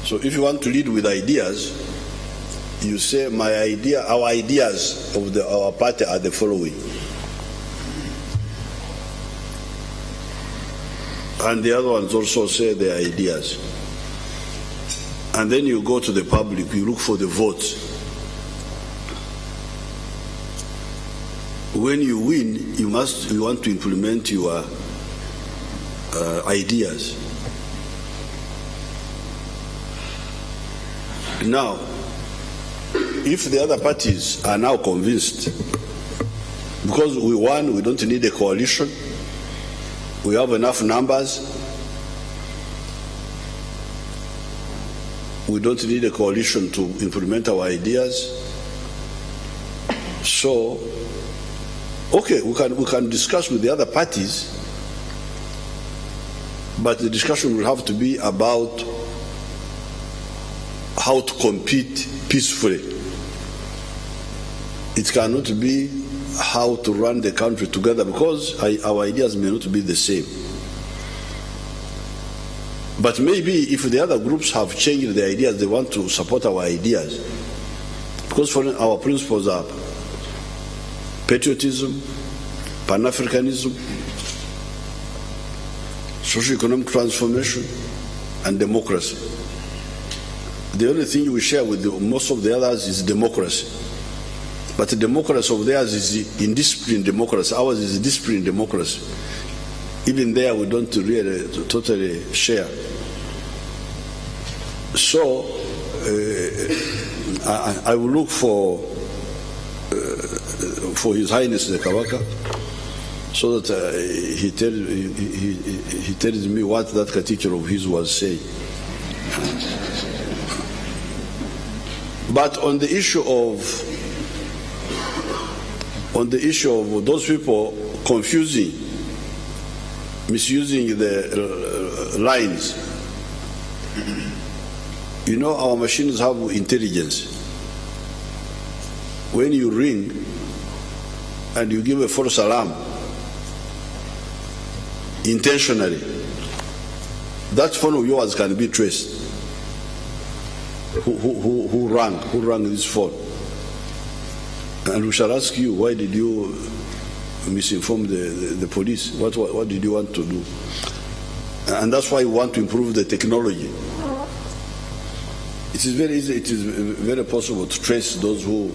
So if you want to lead with ideas, you say, my idea, our ideas of our party are the following. And the other ones also say their ideas. And then you go to the public, you look for the votes. When you win, you want to implement your ideas. Now, if the other parties are now convinced, because we won, we don't need a coalition, we have enough numbers, we don't need a coalition to implement our ideas, so, okay, we can discuss with the other parties, but the discussion will have to be about how to compete peacefully. It cannot be how to run the country together, because our ideas may not be the same. But maybe if the other groups have changed their ideas, they want to support our ideas. Because for our principles are patriotism, Pan-Africanism, socio-economic transformation, and democracy. The only thing we share with most of the others is democracy. But the democracy of theirs is indisciplined democracy. Ours is disciplined democracy. Even there, we don't really totally share. So, I will look for His Highness the Kabaka, so that he tells me what that category of his was saying. But on the issue of those people misusing the lines, you know, our machines have intelligence. When you ring and you give a false alarm intentionally, that phone of yours can be traced. Who rang this phone? And we shall ask you, why did you misinform the police? What did you want to do? And that's why we want to improve the technology. It is very easy, it is very possible to trace those who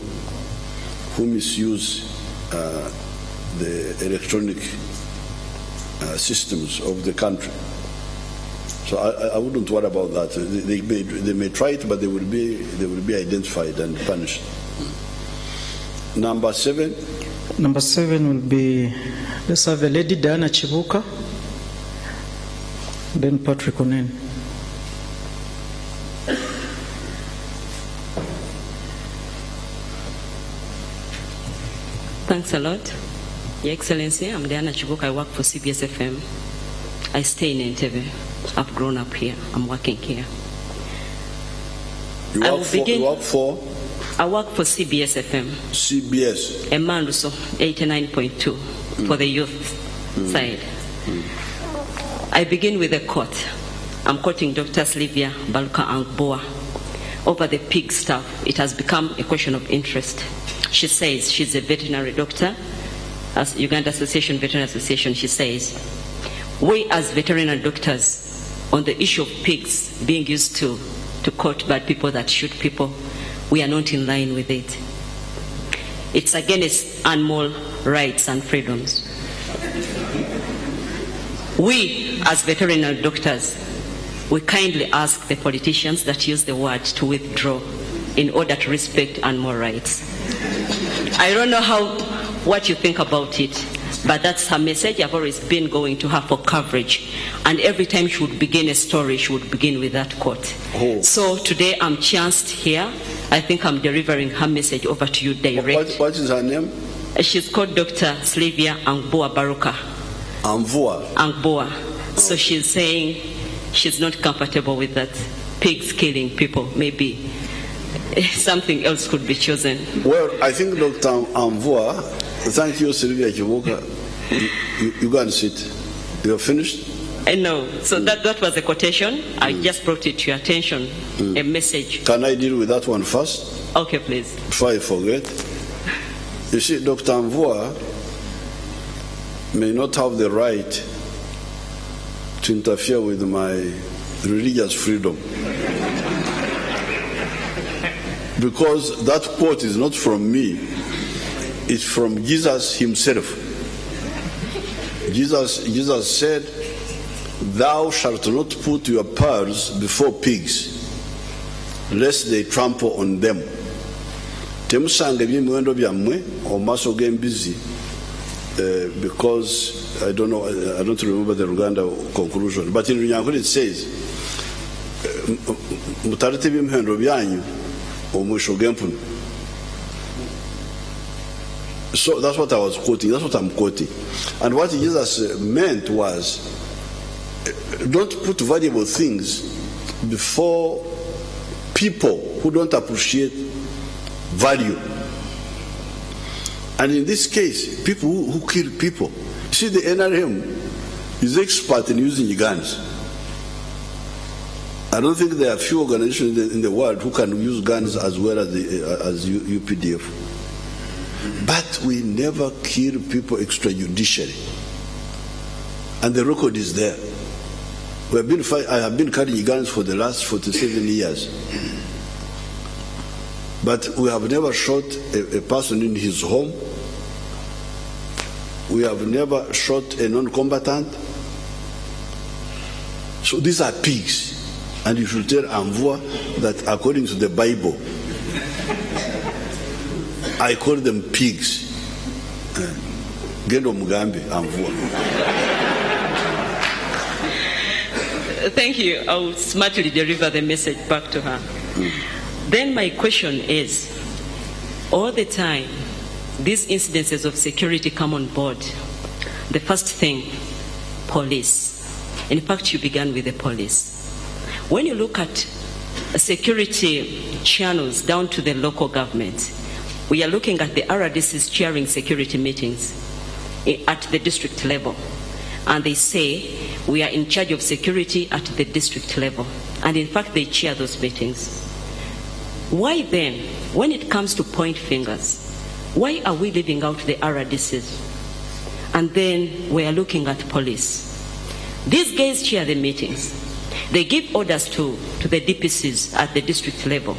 misuse the electronic systems of the country. So I wouldn't worry about that. They may try it, but they will be identified and punished. Number 7. Number 7 will be, let's have a Lady Diana Chibuka, then Patrick Onen. Thanks a lot. Your Excellency, I'm Diana Chibuka. I work for CBS FM. I stay in Entebbe. I've grown up here. I'm working here. You work for? I work for CBS FM. CBS. Emanduso 89.2 for the youth side. I begin with a quote. I'm quoting Dr. Sylvia Baluka Angboa. Over the pig stuff, it has become a question of interest. She says, she's a veterinary doctor, as Uganda Veterinary Association, she says, we as veterinary doctors, on the issue of pigs being used to court bad people that shoot people, we are not in line with it. It's against animal rights and freedoms. We, as veterinary doctors, we kindly ask the politicians that use the word to withdraw in order to respect animal rights. I don't know what you think about it, but that's her message. I've always been going to her for coverage. And every time she would begin a story, she would begin with that quote. Oh. So today I'm chanced here. I think I'm delivering her message over to you direct. What is her name? She's called Dr. Sylvia Angboa Baruka. Angboa? Angboa. Oh. So she's saying she's not comfortable with that. Pigs killing people, maybe something else could be chosen. Well, I think Dr. Angboa, thank you, Sylvia Kivuka. You go and sit. You're finished? No. So that was a quotation. I just brought it to your attention, a message. Can I deal with that one first? Okay, please. Before I forget. You see, Dr. Angboa may not have the right to interfere with my religious freedom. Because that quote is not from me, it's from Jesus himself. Jesus said, "Thou shalt not put your pearls before pigs, lest they trample on them." Temusanga ebyemiwendo byammwe omumaso g'embizi, because I don't remember the Uganda conclusion, but in Runyankore it says, mutarete ebyemiwendo byanyu omwisho g'empunu. So that's what I was quoting, that's what I'm quoting. And what Jesus meant was, don't put valuable things before people who don't appreciate value. And in this case, people who kill people. See, the NRM is expert in using guns. I don't think there are few organizations in the world who can use guns as well as UPDF. But we never kill people extrajudicially. And the record is there. I have been carrying guns for the last 47 years. But we have never shot a person in his home. We have never shot a non-combatant. So these are pigs. And you should tell Angboa that according to the Bible, I call them pigs. Gendo Mugambi, Angboa. Thank you. I will smartly deliver the message back to her. Then my question is, all the time these incidences of security come on board, the first thing, police. In fact, you began with the police. When you look at security channels down to the local government, we are looking at the RDCs chairing security meetings at the district level. And they say, we are in charge of security at the district level. And in fact, they chair those meetings. Why then, when it comes to point fingers, Why are we leaving out the RDCs? And then we are looking at police. These guys chair the meetings. They give orders to the DPCs at the district level.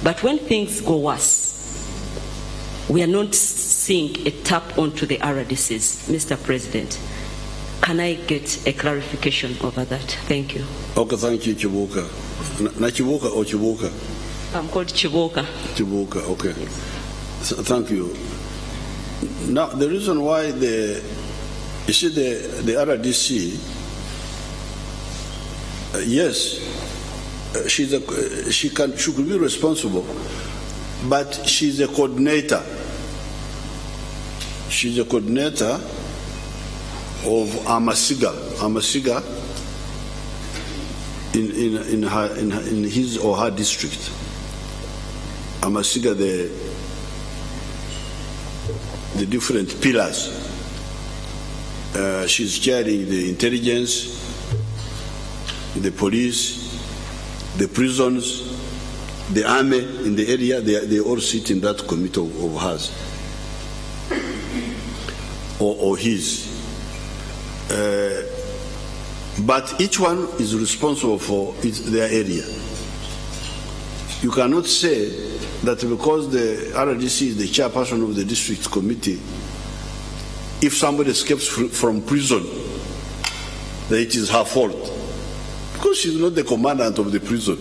But when things go worse, we are not seeing a tap onto the RDCs. Mr. President, can I get a clarification over that? Thank you. Okay, thank you, Chibuka. Na Chibuka or Chibuka? I'm called Chibuka. Chibuka, okay. Yes. So, thank you. Now, the reason why the RDC, yes, she could be responsible, but she's a coordinator. She's a coordinator of Amasiga in his or her district. Amasiga, the different pillars. She's chairing the intelligence, the police, the prisons, the army in the area. They all sit in that committee of hers or his. But each one is responsible for their area. You cannot say that because the RDC is the chairperson of the district committee, if somebody escapes from prison, that it is her fault. Because she's not the commandant of the prison.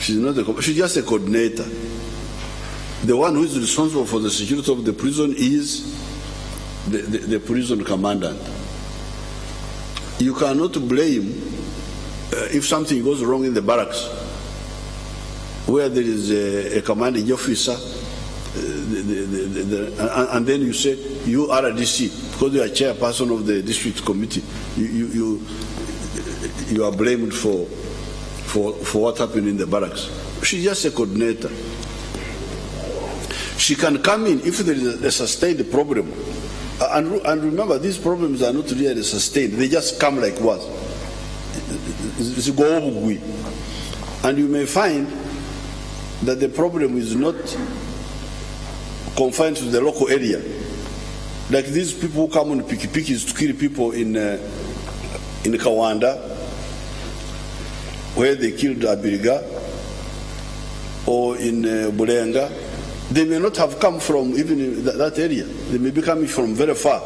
She's just a coordinator. The one who is responsible for the security of the prison is the prison commandant. You cannot blame if something goes wrong in the barracks, where there is a commanding officer, and then you say, you RDC, because you are chairperson of the district committee, you are blamed for what happened in the barracks. She's just a coordinator. She can come in if there is a sustained problem. And remember, these problems are not really sustained. They just come like what? And you may find that the problem is not confined to the local area. Like these people who come on pikipikis to kill people in Kawanda, where they killed Abiriga, or in Bulenga. They may not have come from even that area. They may be coming from very far.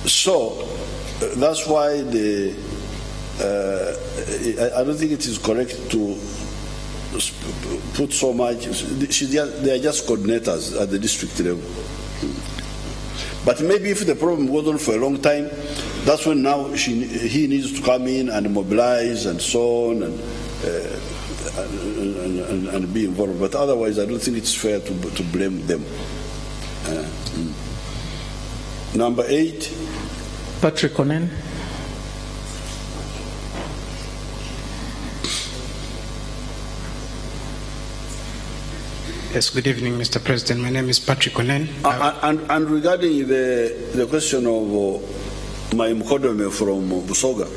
So that's why I don't think it is correct to put so much. They are just coordinators at the district level. But maybe if the problem goes on for a long time, that's when now he needs to come in and mobilize and so on and be involved. But otherwise, I don't think it's fair to blame them. Number 8. Patrick Onen. Yes, good evening, Mr. President. My name is Patrick Onen. And regarding the question of my Mkodome from Busoga,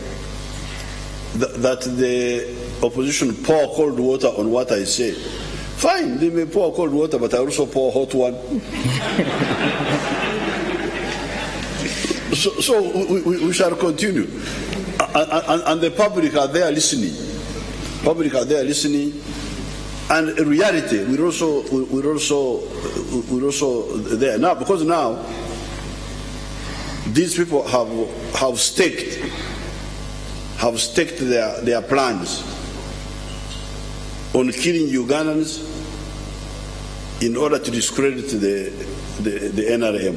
that the opposition pour cold water on what I say. Fine, they may pour cold water, but I also pour hot one. so we shall continue. And the public are there listening. And in reality, we're also there now, because now these people have staked their plans on killing Ugandans in order to discredit the NRM.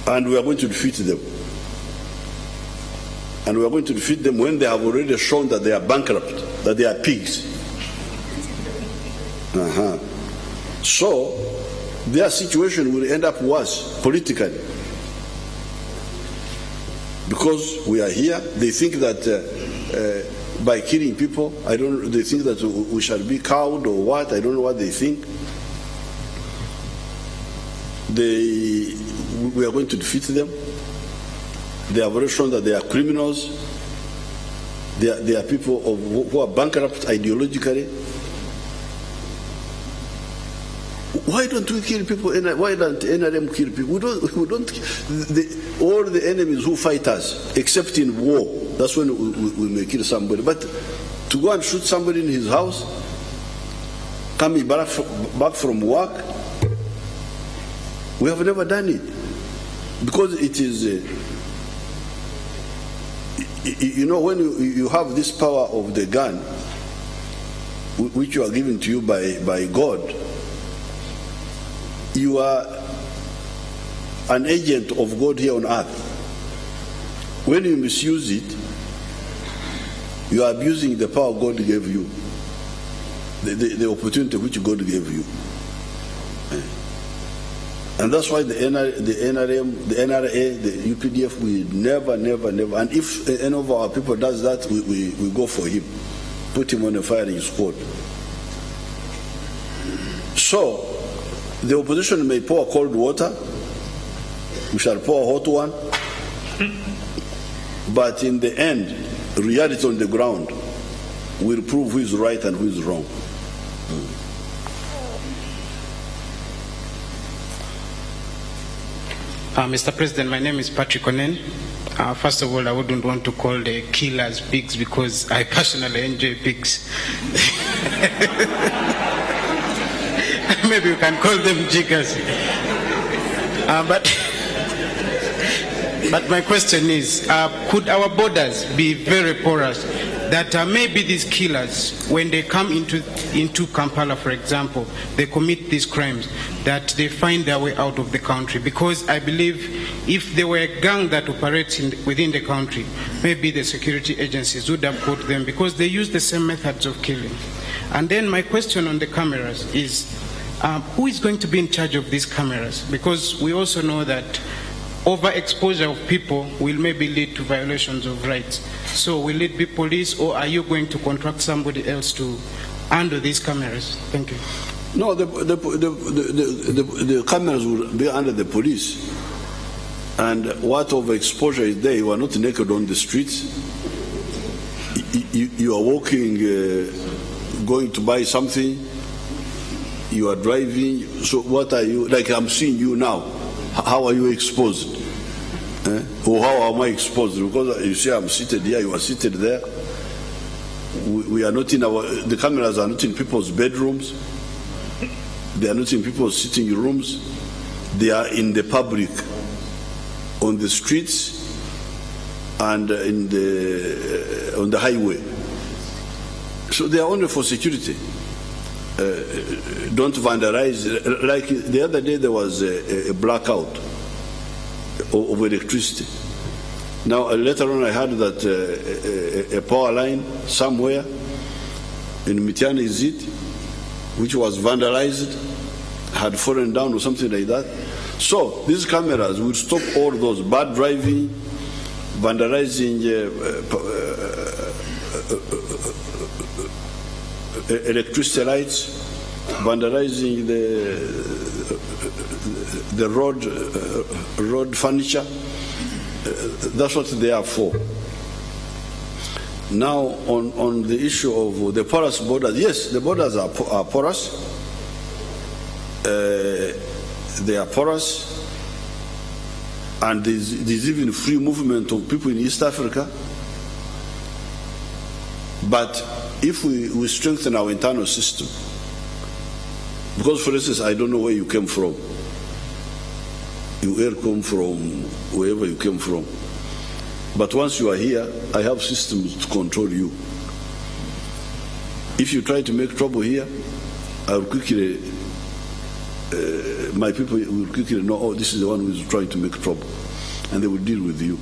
And we are going to defeat them. And we are going to defeat them when they have already shown that they are bankrupt, that they are pigs. So their situation will end up worse politically. Because we are here, they think that by killing people, they think that we shall be cowed or what, I don't know what they think. We are going to defeat them. They have already shown that they are criminals. They are people who are bankrupt ideologically. Why don't we kill people? Why don't NRM kill people? We don't. All the enemies who fight us, except in war, that's when we may kill somebody. But to go and shoot somebody in his house, coming back from work, we have never done it. Because it is, when you have this power of the gun, which you are given to you by God, you are an agent of God here on earth. When you misuse it, you are abusing the power God gave you, the opportunity which God gave you. And that's why the NRM, the NRA, the UPDF, we never, and if any of our people does that, we go for him, put him on a firing squad. So, the opposition may pour cold water, we shall pour hot one, but in the end, reality on the ground will prove who is right and who is wrong. Mr. President, my name is Patrick Onen. First of all, I wouldn't want to call the killers pigs because I personally enjoy pigs. Maybe you can call them jiggers. But my question is, could our borders be very porous that maybe these killers, when they come into Kampala, for example, they commit these crimes, that they find their way out of the country? Because I believe if there were a gang that operates within the country, maybe the security agencies would have caught them because they use the same methods of killing. And then my question on the cameras is, who is going to be in charge of these cameras? Because we also know that overexposure of people will maybe lead to violations of rights. So will it be police, or are you going to contract somebody else to handle these cameras? Thank you. No, the cameras will be under the police. And what overexposure is there? You are not naked on the streets. You are walking, going to buy something. You are driving. So what are you, like I'm seeing you now, how are you exposed? Or how am I exposed? Because you say I'm seated here, you are seated there. We are not in the cameras are not in people's bedrooms. They are not in people's sitting rooms. They are in the public, on the streets and on the highway. So they are only for security. Don't vandalize. Like the other day there was a blackout of electricity. Now later on I heard that a power line somewhere in Mitiani is it, which was vandalized, had fallen down or something like that. So these cameras will stop all those bad driving, vandalizing electricity lights, vandalizing the road furniture. That's what they are for. Now, on the issue of the porous borders, yes, the borders are porous. They are porous, and there's even free movement of people in East Africa. But if we strengthen our internal system, because for instance, I don't know where you came from. You come from wherever you came from. But once you are here, I have systems to control you. If you try to make trouble here, I will quickly, my people will quickly know, oh, this is the one who is trying to make trouble. And they will deal with you.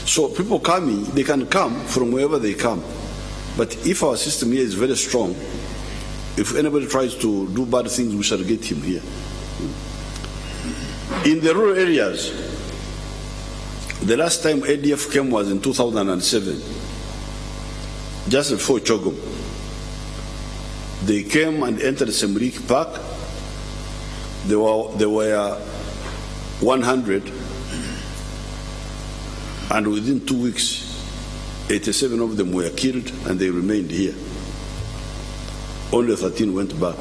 So people coming, they can come from wherever they come. But if our system here is very strong, if anybody tries to do bad things, we shall get him here. In the rural areas, the last time ADF came was in 2007, just before Chogom. They came and entered Semrik Park. There were 100, and within 2 weeks, 87 of them were killed and they remained here. Only 13 went back.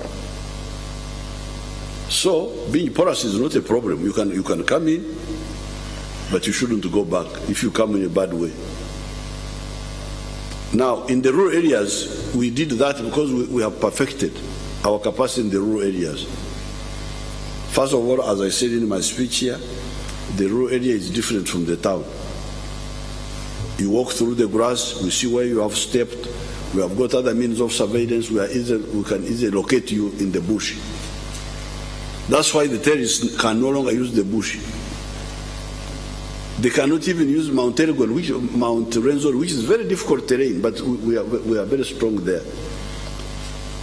So being porous is not a problem. You can come in, but you shouldn't go back if you come in a bad way. Now, in the rural areas, we did that because we have perfected our capacity in the rural areas. First of all, as I said in my speech here, the rural area is different from the town. You walk through the grass, we see where you have stepped, we have got other means of surveillance, we can easily locate you in the bush. That's why the terrorists can no longer use the bush. They cannot even use Mount Elgon, Mount Renzori, which is very difficult terrain, but we are very strong there.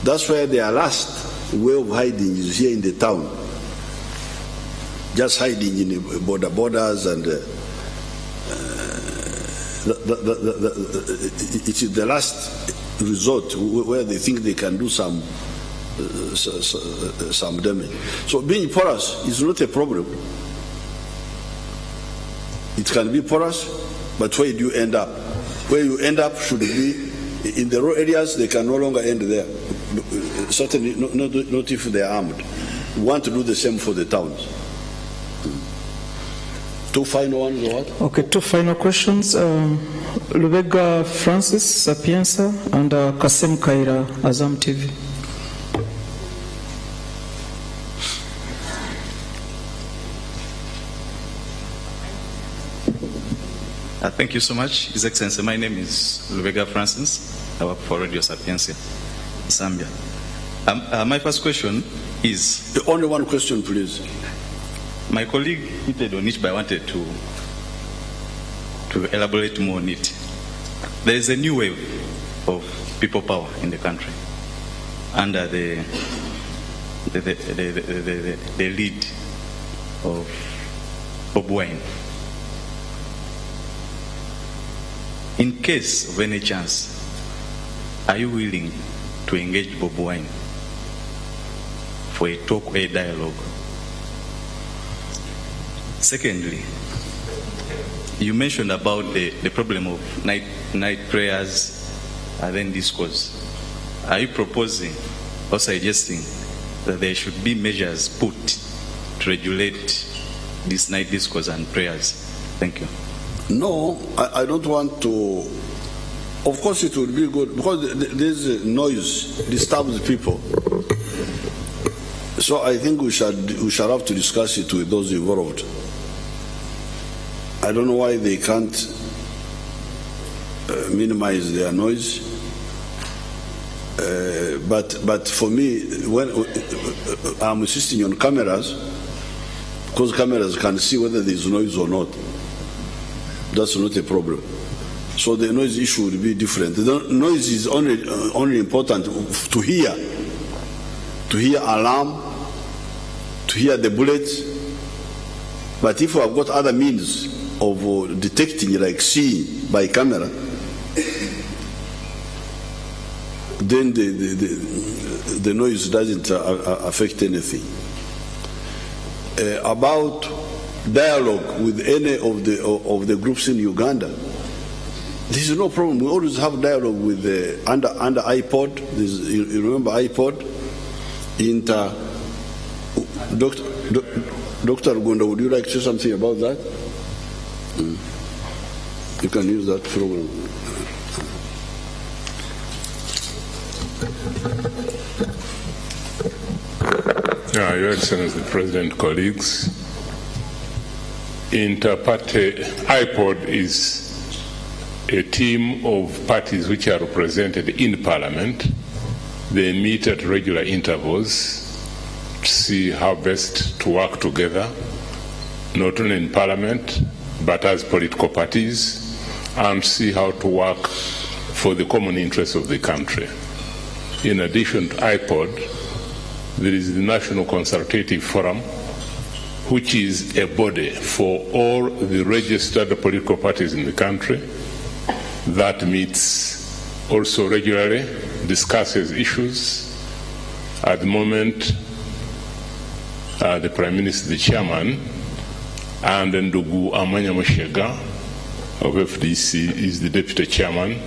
That's why their last way of hiding is here in the town. Just hiding in the borders and it is the last resort where they think they can do some damage. So being porous is not a problem. It can be porous, but where do you end up? Where you end up should be in the rural areas. They can no longer end there. Certainly not if they are armed. We want to do the same for the towns. Two final ones or what? Okay, two final questions. Lubega Francis Sapienza and Kasem Kaira, Azam TV. Thank you so much, His Excellency. My name is Lubega Francis. I work for Radio Sapienza, Zambia. My first question is... Only one question, please. My colleague hinted on it, but I wanted to elaborate more on it. There is a new wave of people power in the country under the lead of Bob Wine. In case of any chance, are you willing to engage Bob Wine for a talk or a dialogue? Secondly, you mentioned about the problem of night prayers and then discourse. Are you proposing or suggesting that there should be measures put to regulate this night discourse and prayers? Thank you. No, I don't want to. Of course it would be good because this noise disturbs people. So I think we shall have to discuss it with those involved. I don't know why they can't minimize their noise. But for me, when I'm insisting on cameras, because cameras can see whether there's noise or not. That's not a problem. So the noise issue would be different. The noise is only important to hear alarm, to hear the bullets. But if we have got other means of detecting, like seeing by camera, then the noise doesn't affect anything. About dialogue with any of the groups in Uganda, this is no problem. We always have dialogue with under IPOD. You remember IPOD? Dr. Rugunda, would you like to say something about that? You can use that program. Your Excellency, President, colleagues, Inter-party IPOD is a team of parties which are represented in Parliament. They meet at regular intervals to see how best to work together, not only in Parliament, but as political parties, and see how to work for the common interests of the country. In addition to IPOD, there is the National Consultative Forum, which is a body for all the registered political parties in the country that meets also regularly, discusses issues. At the moment, the Prime Minister, the Chairman, and Ndugu Amanya Mushega of FDC is the deputy chairman.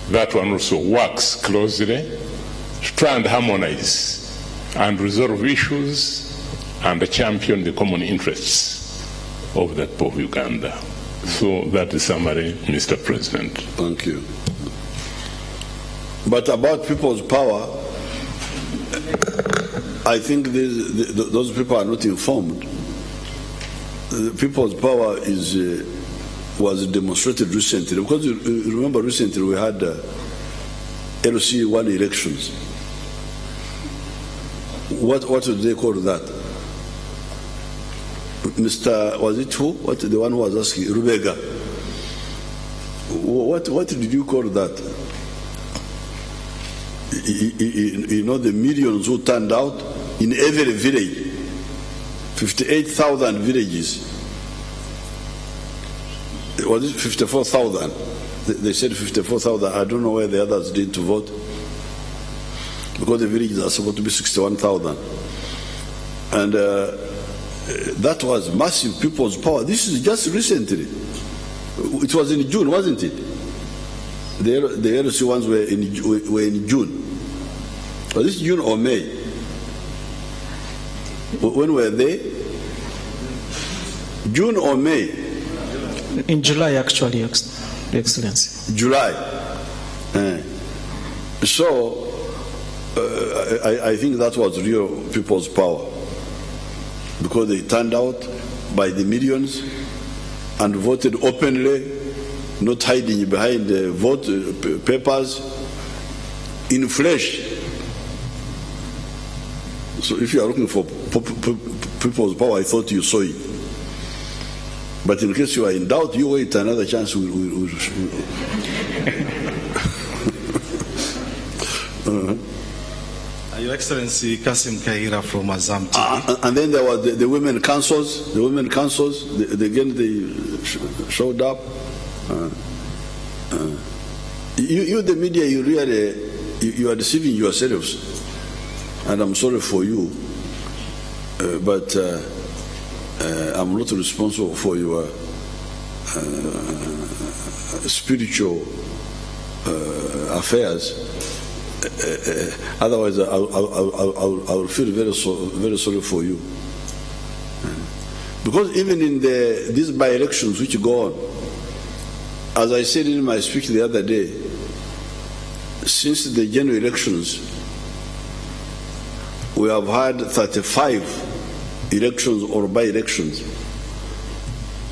That one also works closely to try and harmonize and resolve issues and champion the common interests of the people of Uganda. So that is summary, Mr. President. Thank you. But about people's power, I think those people are not informed. The people's power was demonstrated recently, because you remember recently we had LC1 elections. What did they call that? Mr. Was it who? What, the one who was asking? Rubega. What did you call that? You know, the millions who turned out in every village, 58,000 villages. Was it 54,000? They said 54,000. I don't know where the others did to vote, because the villages are supposed to be 61,000. And that was massive people's power. This is just recently. It was in June, wasn't it? The LC ones were in June. Was this June or May? When were they? June or May? In July, actually, Your Excellency. July. So, I think that was real people's power, because they turned out by the millions and voted openly, not hiding behind the vote papers, in flesh. So if you are looking for people's power, I thought you saw it. But in case you are in doubt, you wait another chance. Your Excellency, Kasim Kaira from Azam TV. And then there were the women councils. The women councils, again, they showed up. You, the media, you really, you are deceiving yourselves. And I'm sorry for you. But I'm not responsible for your spiritual affairs. Otherwise, I will feel very sorry for you. Because even in these by-elections which go on, as I said in my speech the other day, since the general elections, we have had 35 elections or by-elections,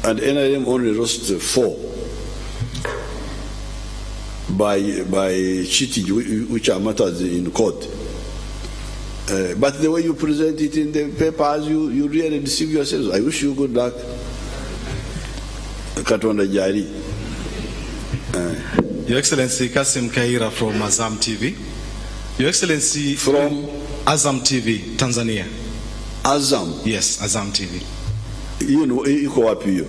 and NRM only lost 4 by cheating, which are matters in court. But the way you present it in the papers, you really deceive yourselves. I wish you good luck. Katonda Jari. Your Excellency, Kasim Kaira from Azam TV. Your Excellency, from Azam TV, Tanzania. Azam? Yes, Azam TV. Iko wapi hiyo?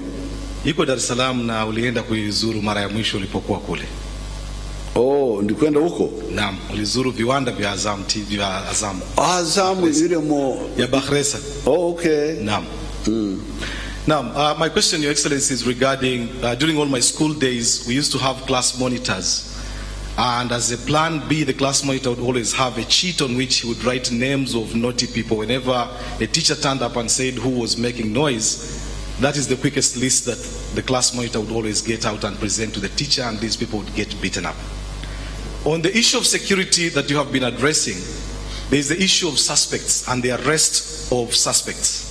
Iko Dar es Salaam, na ulienda kuizuru mara ya mwisho ulipokuwa kule. Oh, ndikwenda huko? Naam, ulizuru viwanda vya Azam TV, vya Azam. Azam ile mo ya Bakhresa. Oh, okay. Naam. Now, my question, Your Excellency, is regarding, during all my school days, we used to have class monitors. And as a plan B, the class monitor would always have a sheet on which he would write names of naughty people. Whenever a teacher turned up and said who was making noise, that is the quickest list that the class monitor would always get out and present to the teacher, and these people would get beaten up. On the issue of security that you have been addressing, there is the issue of suspects and the arrest of suspects.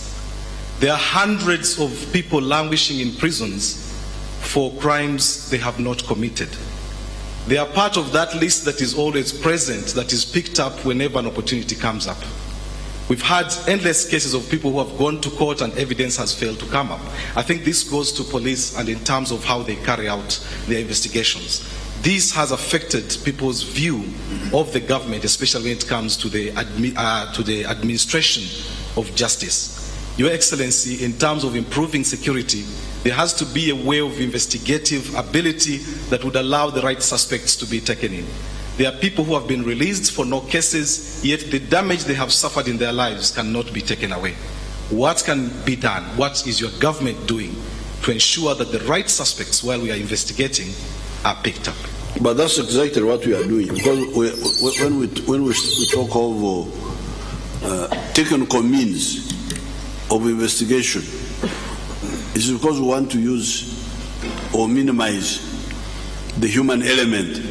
There are hundreds of people languishing in prisons for crimes they have not committed. They are part of that list that is always present, that is picked up whenever an opportunity comes up. We've had endless cases of people who have gone to court and evidence has failed to come up. I think this goes to police and in terms of how they carry out their investigations. This has affected people's view of the government, especially when it comes to the administration of justice. Your Excellency, in terms of improving security, there has to be a way of investigative ability that would allow the right suspects to be taken in. There are people who have been released for no cases, yet the damage they have suffered in their lives cannot be taken away. What can be done? What is your government doing to ensure that the right suspects, while we are investigating, are picked up. But that's exactly what we are doing. Because when we talk of technical means of investigation, it's because we want to use or minimize the human element,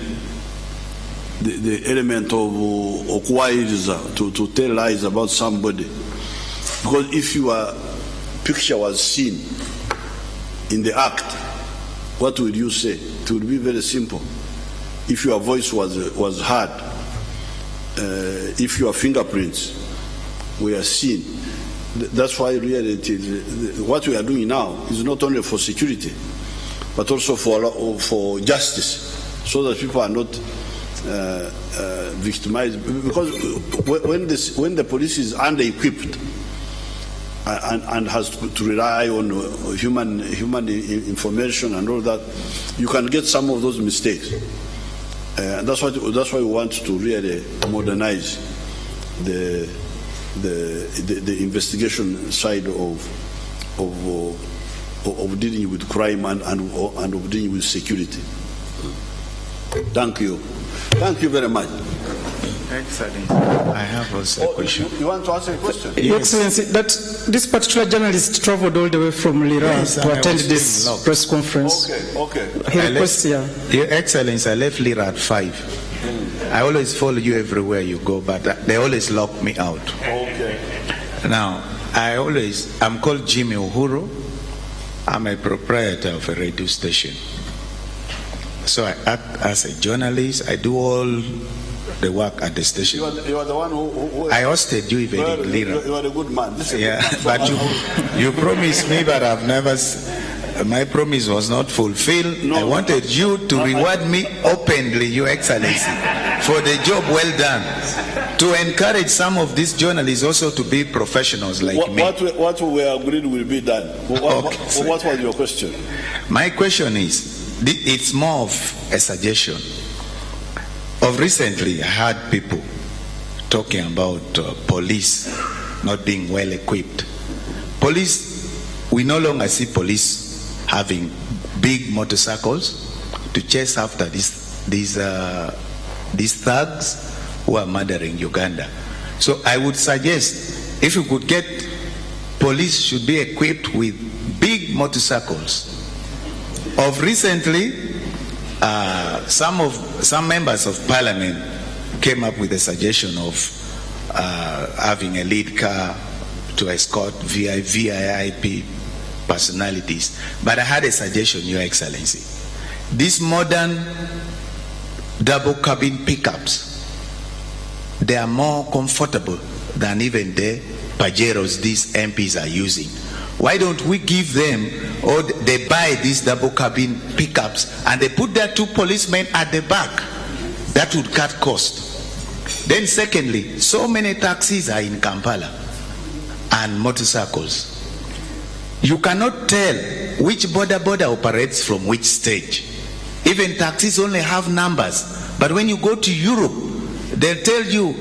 the element of to tell lies about somebody. Because if your picture was seen in the act, what would you say? It would be very simple. If your voice was heard, if your fingerprints were seen. That's why really what we are doing now is not only for security, but also for justice, so that people are not victimized. Because when the police is under-equipped and has to rely on human information and all that, you can get some of those mistakes. That's why we want to really modernize the investigation side of dealing with crime and of dealing with security. Thank you. Thank you very much. Excellent. I have also a question. You want to ask a question? Your Excellency, that this particular journalist traveled all the way from Lira to attend this press conference. Okay. He requests, Your Excellency, I left Lira at 5. I always follow you everywhere you go, but they always lock me out. Okay. Now, I'm called Jimmy Uhuru. I'm a proprietor of a radio station. So I act as a journalist. I do all the work at the station. You are the one who I hosted you even in Lira. You are a good man. But you promised me, but I've never. My promise was not fulfilled. No. I wanted you to reward me openly, Your Excellency, for the job well done. To encourage some of these journalists also to be professionals like me. What we agreed will be done. What was your question? My question is, it's more of a suggestion. Of recently, I heard people talking about police not being well equipped. Police, we no longer see police having big motorcycles to chase after these thugs who are murdering Uganda. So I would suggest if you could get police should be equipped with big motorcycles. Of recently, some members of parliament came up with a suggestion of having a lead car to escort VIP personalities. But I had a suggestion, Your Excellency. These modern double cabin pickups, they are more comfortable than even the Pajeros these MPs are using. Why don't we give them, or they buy these double cabin pickups and they put their 2 policemen at the back? That would cut cost. Then secondly, so many taxis are in Kampala and motorcycles. You cannot tell which border operates from which stage. Even taxis only have numbers. But when you go to Europe, they'll tell you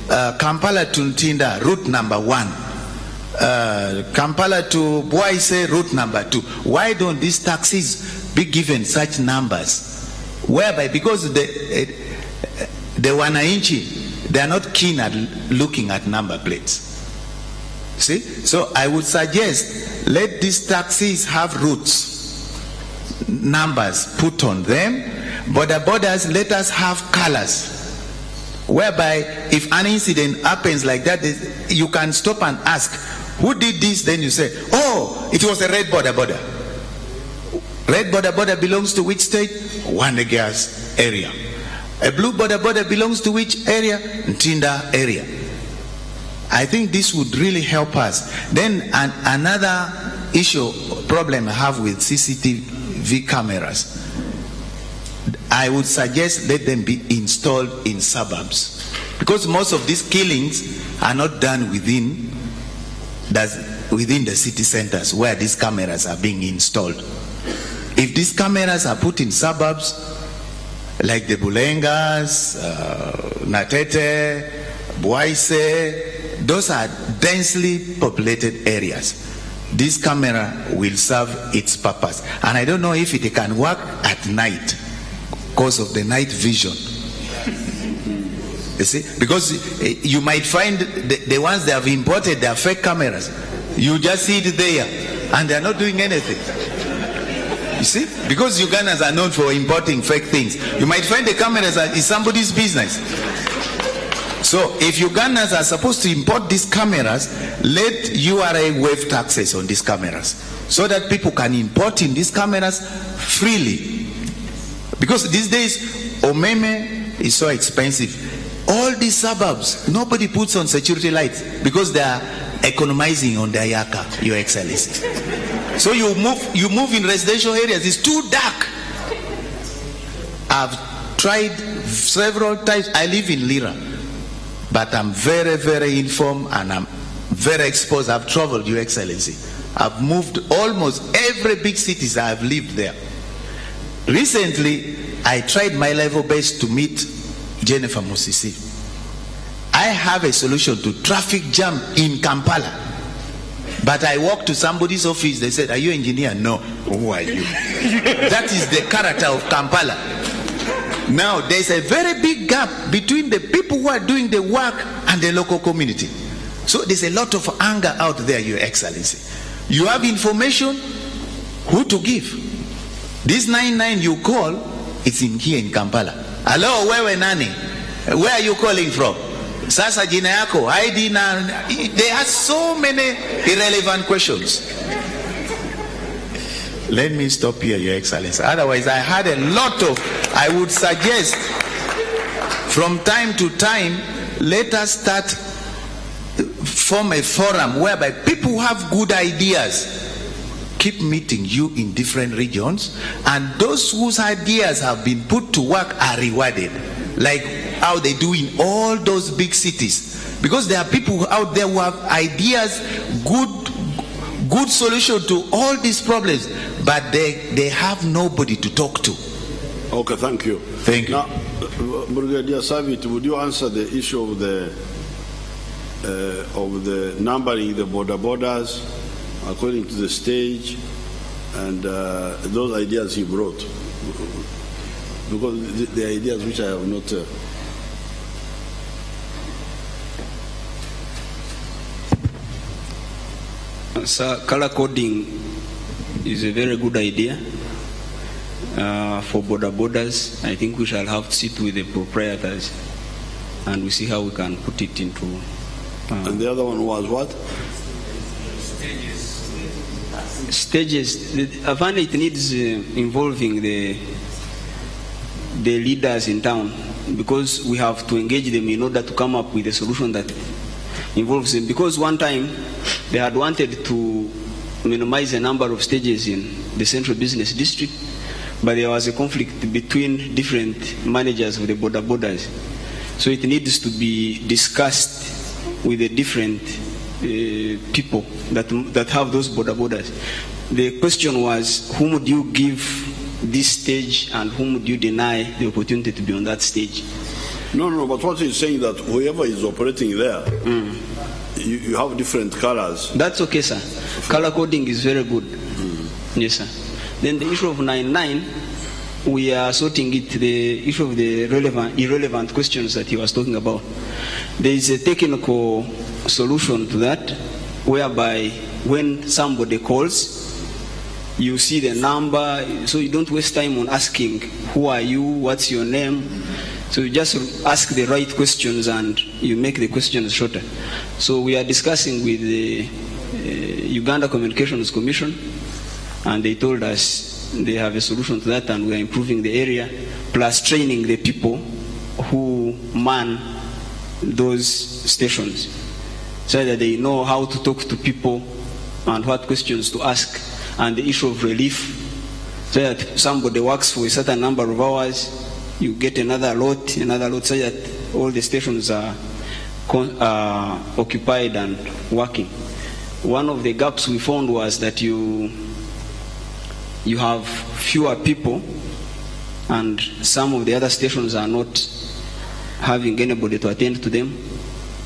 Kampala to Ntinda, route number 1. Kampala to Bwaise, route number 2. Why don't these taxis be given such numbers? Whereby, because the Wananchi, they are not keen at looking at number plates. See? So I would suggest, let these taxis have routes, numbers put on them. Borders, let us have colors. Whereby, if an incident happens like that, you can stop and ask, who did this? Then you say, oh, it was a red border. Red border belongs to which state? Wandegas area. A blue border belongs to which area? Ntinda area. I think this would really help us. Then another problem I have with CCTV cameras, I would suggest let them be installed in suburbs, because most of these killings are not done within the city centers where these cameras are being installed. If these cameras are put in suburbs like the Bulengas, Natete, Bwaise, those are densely populated areas. this camera will serve its purpose. And I don't know if it can work at night because of the night vision. You see, because you might find the ones they have imported, they are fake cameras. You just see it there and they are not doing anything. You see, because Ugandans are known for importing fake things, you might find the cameras is somebody's business. So if Ugandans are supposed to import these cameras, let URA waive taxes on these cameras so that people can import in these cameras freely. Because these days, Omeme is so expensive. All these suburbs, nobody puts on security lights because they are economizing on their yaka, Your Excellency. So you move in residential areas, it's too dark. I've tried several times. I live in Lira, but I'm very, very informed and I'm very exposed. I've traveled, Your Excellency. I've moved almost every big cities. I've lived there. Recently, I tried my level best to meet Jennifer Musisi. I have a solution to traffic jam in Kampala. But I walked to somebody's office, they said, "Are you engineer?" "No." "Who are you?" That is the character of Kampala. Now, there's a very big gap between the people who are doing the work and the local community. So there's a lot of anger out there, Your Excellency. You have information, who to give? This 99 you call, it's in here in Kampala. Hello, wewe nani? Where are you calling from? Sasa jina yako, ID na... They have so many irrelevant questions. Let me stop here, Your Excellency. Otherwise, I had a lot of... I would suggest, from time to time, let us start, form a forum whereby people who have good ideas keep meeting you in different regions, and those whose ideas have been put to work are rewarded, like how they do in all those big cities. Because there are people out there who have ideas, good solution to all these problems, but they have nobody to talk to. Okay, thank you. Thank you. Now, Brigadier Savit, would you answer the issue of the numbering the borders according to the stage and those ideas he brought? Because the ideas which I have not... So color coding is a very good idea for borders. I think we shall have to sit with the proprietors and we see how we can put it into... and the other one was what? Stages. I find it needs involving the leaders in town, because we have to engage them in order to come up with a solution that involves them. Because one time they had wanted to minimize the number of stages in the central business district, but there was a conflict between different managers of the borders. So it needs to be discussed with the different people that have those borders. The question was, whom would you give this stage and whom would you deny the opportunity to be on that stage? No, but what he's saying that whoever is operating there, you have different colors. That's okay, sir. Color coding is very good. Yes, sir. Then the issue of 99, we are sorting it, the issue of the irrelevant questions that he was talking about. There is a technical solution to that, whereby when somebody calls, you see the number, so you don't waste time on asking, who are you, what's your name? So you just ask the right questions and you make the questions shorter. So we are discussing with the Uganda Communications Commission, and they told us they have a solution to that, and we are improving the area, plus training the people who man those stations, so that they know how to talk to people and what questions to ask, and the issue of relief, so that somebody works for a certain number of hours, you get another lot, so that all the stations are occupied and working. One of the gaps we found was that you have fewer people, and some of the other stations are not having anybody to attend to them.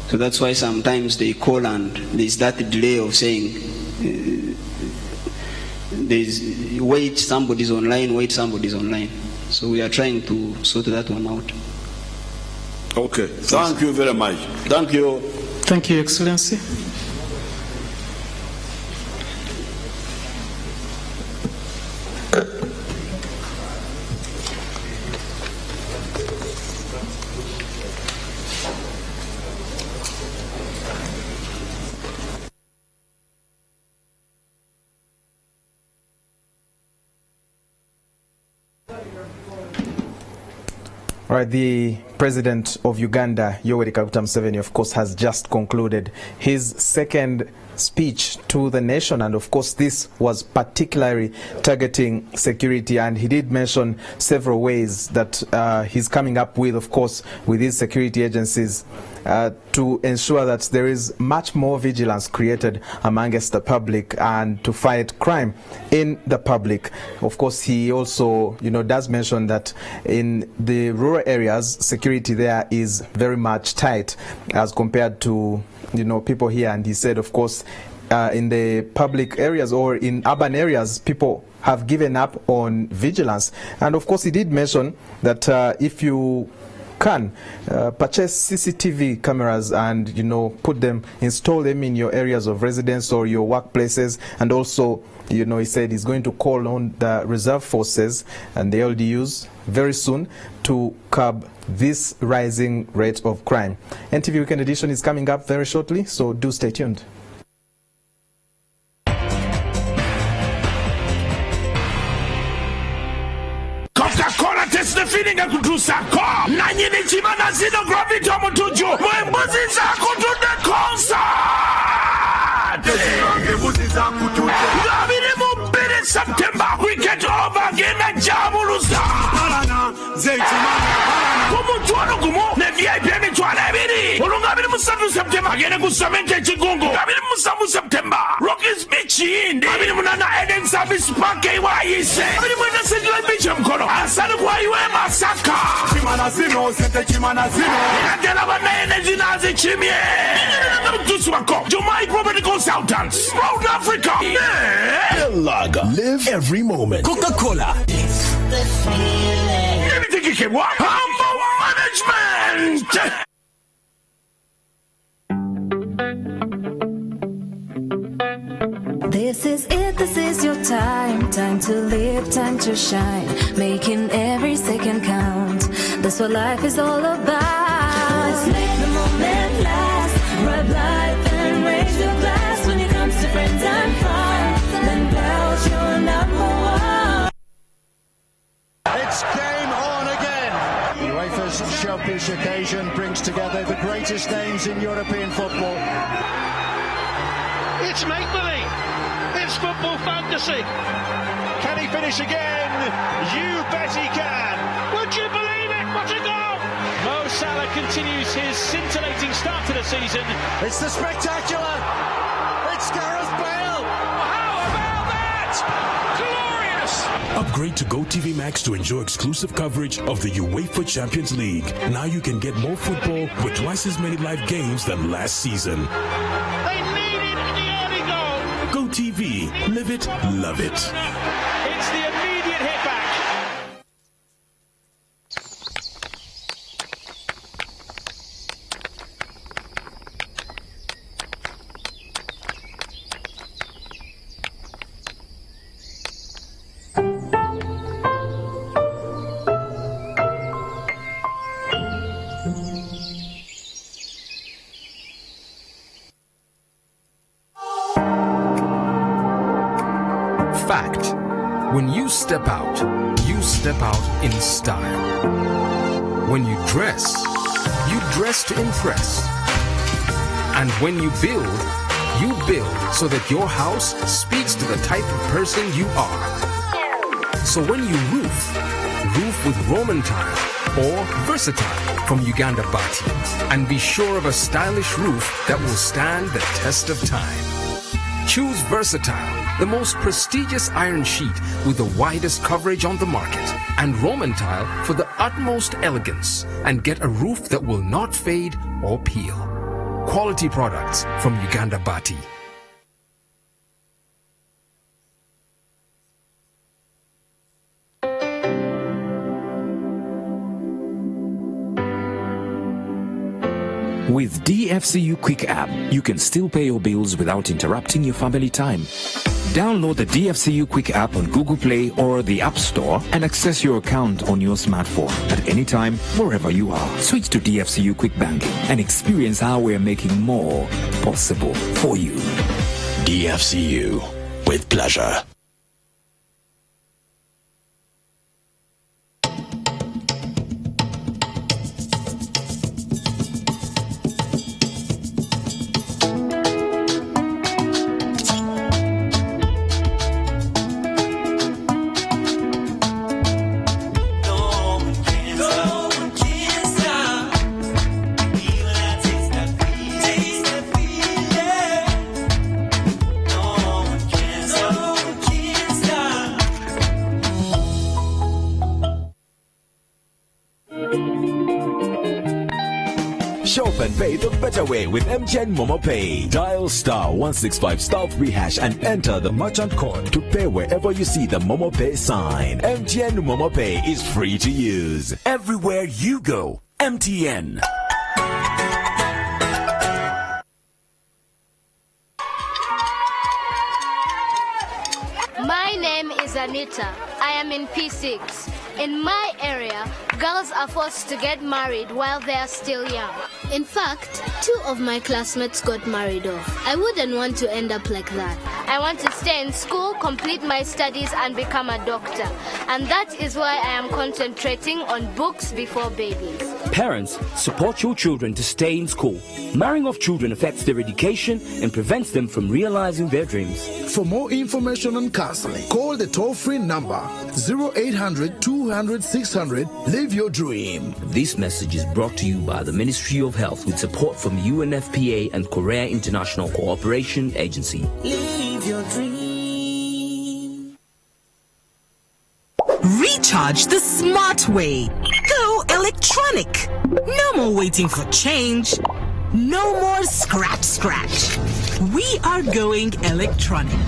So that's why sometimes they call and there's that delay of saying there's wait somebody's online. So we are trying to sort that one out. Okay, thank you very much. Thank you. Thank you, Excellency. All right, the President of Uganda, Yoweri Kaguta Museveni, of course, has just concluded his second speech to the nation, and of course this was particularly targeting security, and he did mention several ways that he's coming up with, of course, with his security agencies to ensure that there is much more vigilance created amongst the public and to fight crime in the public. Of course, he also, does mention that in the rural areas, security there is very much tight as compared to, people here. And he said, of course, in the public areas or in urban areas, people have given up on vigilance. And of course, he did mention that if you can purchase CCTV cameras and install them in your areas of residence or your workplaces, and also he said he's going to call on the reserve forces and the LDUs very soon to curb this rising rate of crime. NTV Weekend Edition is coming up very shortly, so do stay tuned. Coca-Cola test the feeling ya kutusako na nyini chimana zino gravity omutuju mwembuzi za kutude concert Gabiri mubiri September weekend over again Jabulusa Kumutuano kumu ne VIP mitwala ebiri Olungabiri musatu September agene kusamente chigungu Gabiri musamu September Rockies Beach indi Gabiri munana Eden Service Park iwaise Gabiri mwena Central Beach mkono Asali kwa iwe Masaka Chimana zino sente chimana zino Inatela wana energy nazi chimie Inatela mtusu wako Jumai Property Consultants Proud Africa Lager. Live every moment. Coca-Cola. Everything you can want. Humble management. This is it, this is your time. Time to live, time to shine. Making every second count. That's what life is all about. Let's make the moment last. Rub life and raise your glass. When it comes to friends and fun, then Belch, you're number one. It's game on again. UEFA's Showpiece occasion brings together the greatest names in European football. It's make-believe. It's football fantasy. Can he finish again? You bet he can. Would you believe it? What a goal! Mo Salah continues his scintillating start to the season. It's the spectacular. It's Gareth Bale. How about that? Glorious! Upgrade to GoTV Max to enjoy exclusive coverage of the UEFA Champions League. Now you can get more football with twice as many live games than last season. They needed the early goal. GoTV. Live it, love it. It's the immediate hit back. Fact. When you step out in style. When you dress to impress. And when you build so that your house speaks to the type of person you are. So when you roof with Roman tile or Versatile from Uganda Bati. And be sure of a stylish roof that will stand the test of time. Choose Versatile, the most prestigious iron sheet with the widest coverage on the market, and Roman tile for the utmost elegance, and get a roof that will not fade or peel. Quality products from Uganda Bati. With DFCU Quick app, you can still pay your bills without interrupting your family time. Download the DFCU Quick app on Google Play or the App Store and access your account on your smartphone at any time, wherever you are. Switch to DFCU Quick Banking and experience how we're making more possible for you. DFCU, with pleasure. Shop and pay the better way with MTN Momo Pay. Dial *165*3# and enter the merchant code to pay wherever you see the Momo Pay sign. MTN Momo Pay is free to use. Everywhere you go, MTN. My name is Anita. I am in P6. In my area, girls are forced to get married while they are still young. In fact, 2 of my classmates got married off. I wouldn't want to end up like that. I want to stay in school, complete my studies, and become a doctor. And that is why I am concentrating on books before babies. Parents, support your children to stay in school. Marrying off children affects their education and prevents them from realizing their dreams. For more information on counseling, call the toll-free number 0800 200 600. Live your dream. This message is brought to you by the Ministry of Health with support from UNFPA and Korea International Cooperation Agency. Live your dream. Recharge the smart way. Go electronic. No more waiting for change. No more scratch. We are going electronic.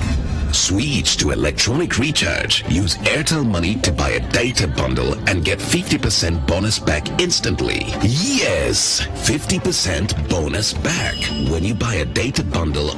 Switch to electronic recharge. Use Airtel Money to buy a data bundle and get 50% bonus back instantly. Yes, 50% bonus back when you buy a data bundle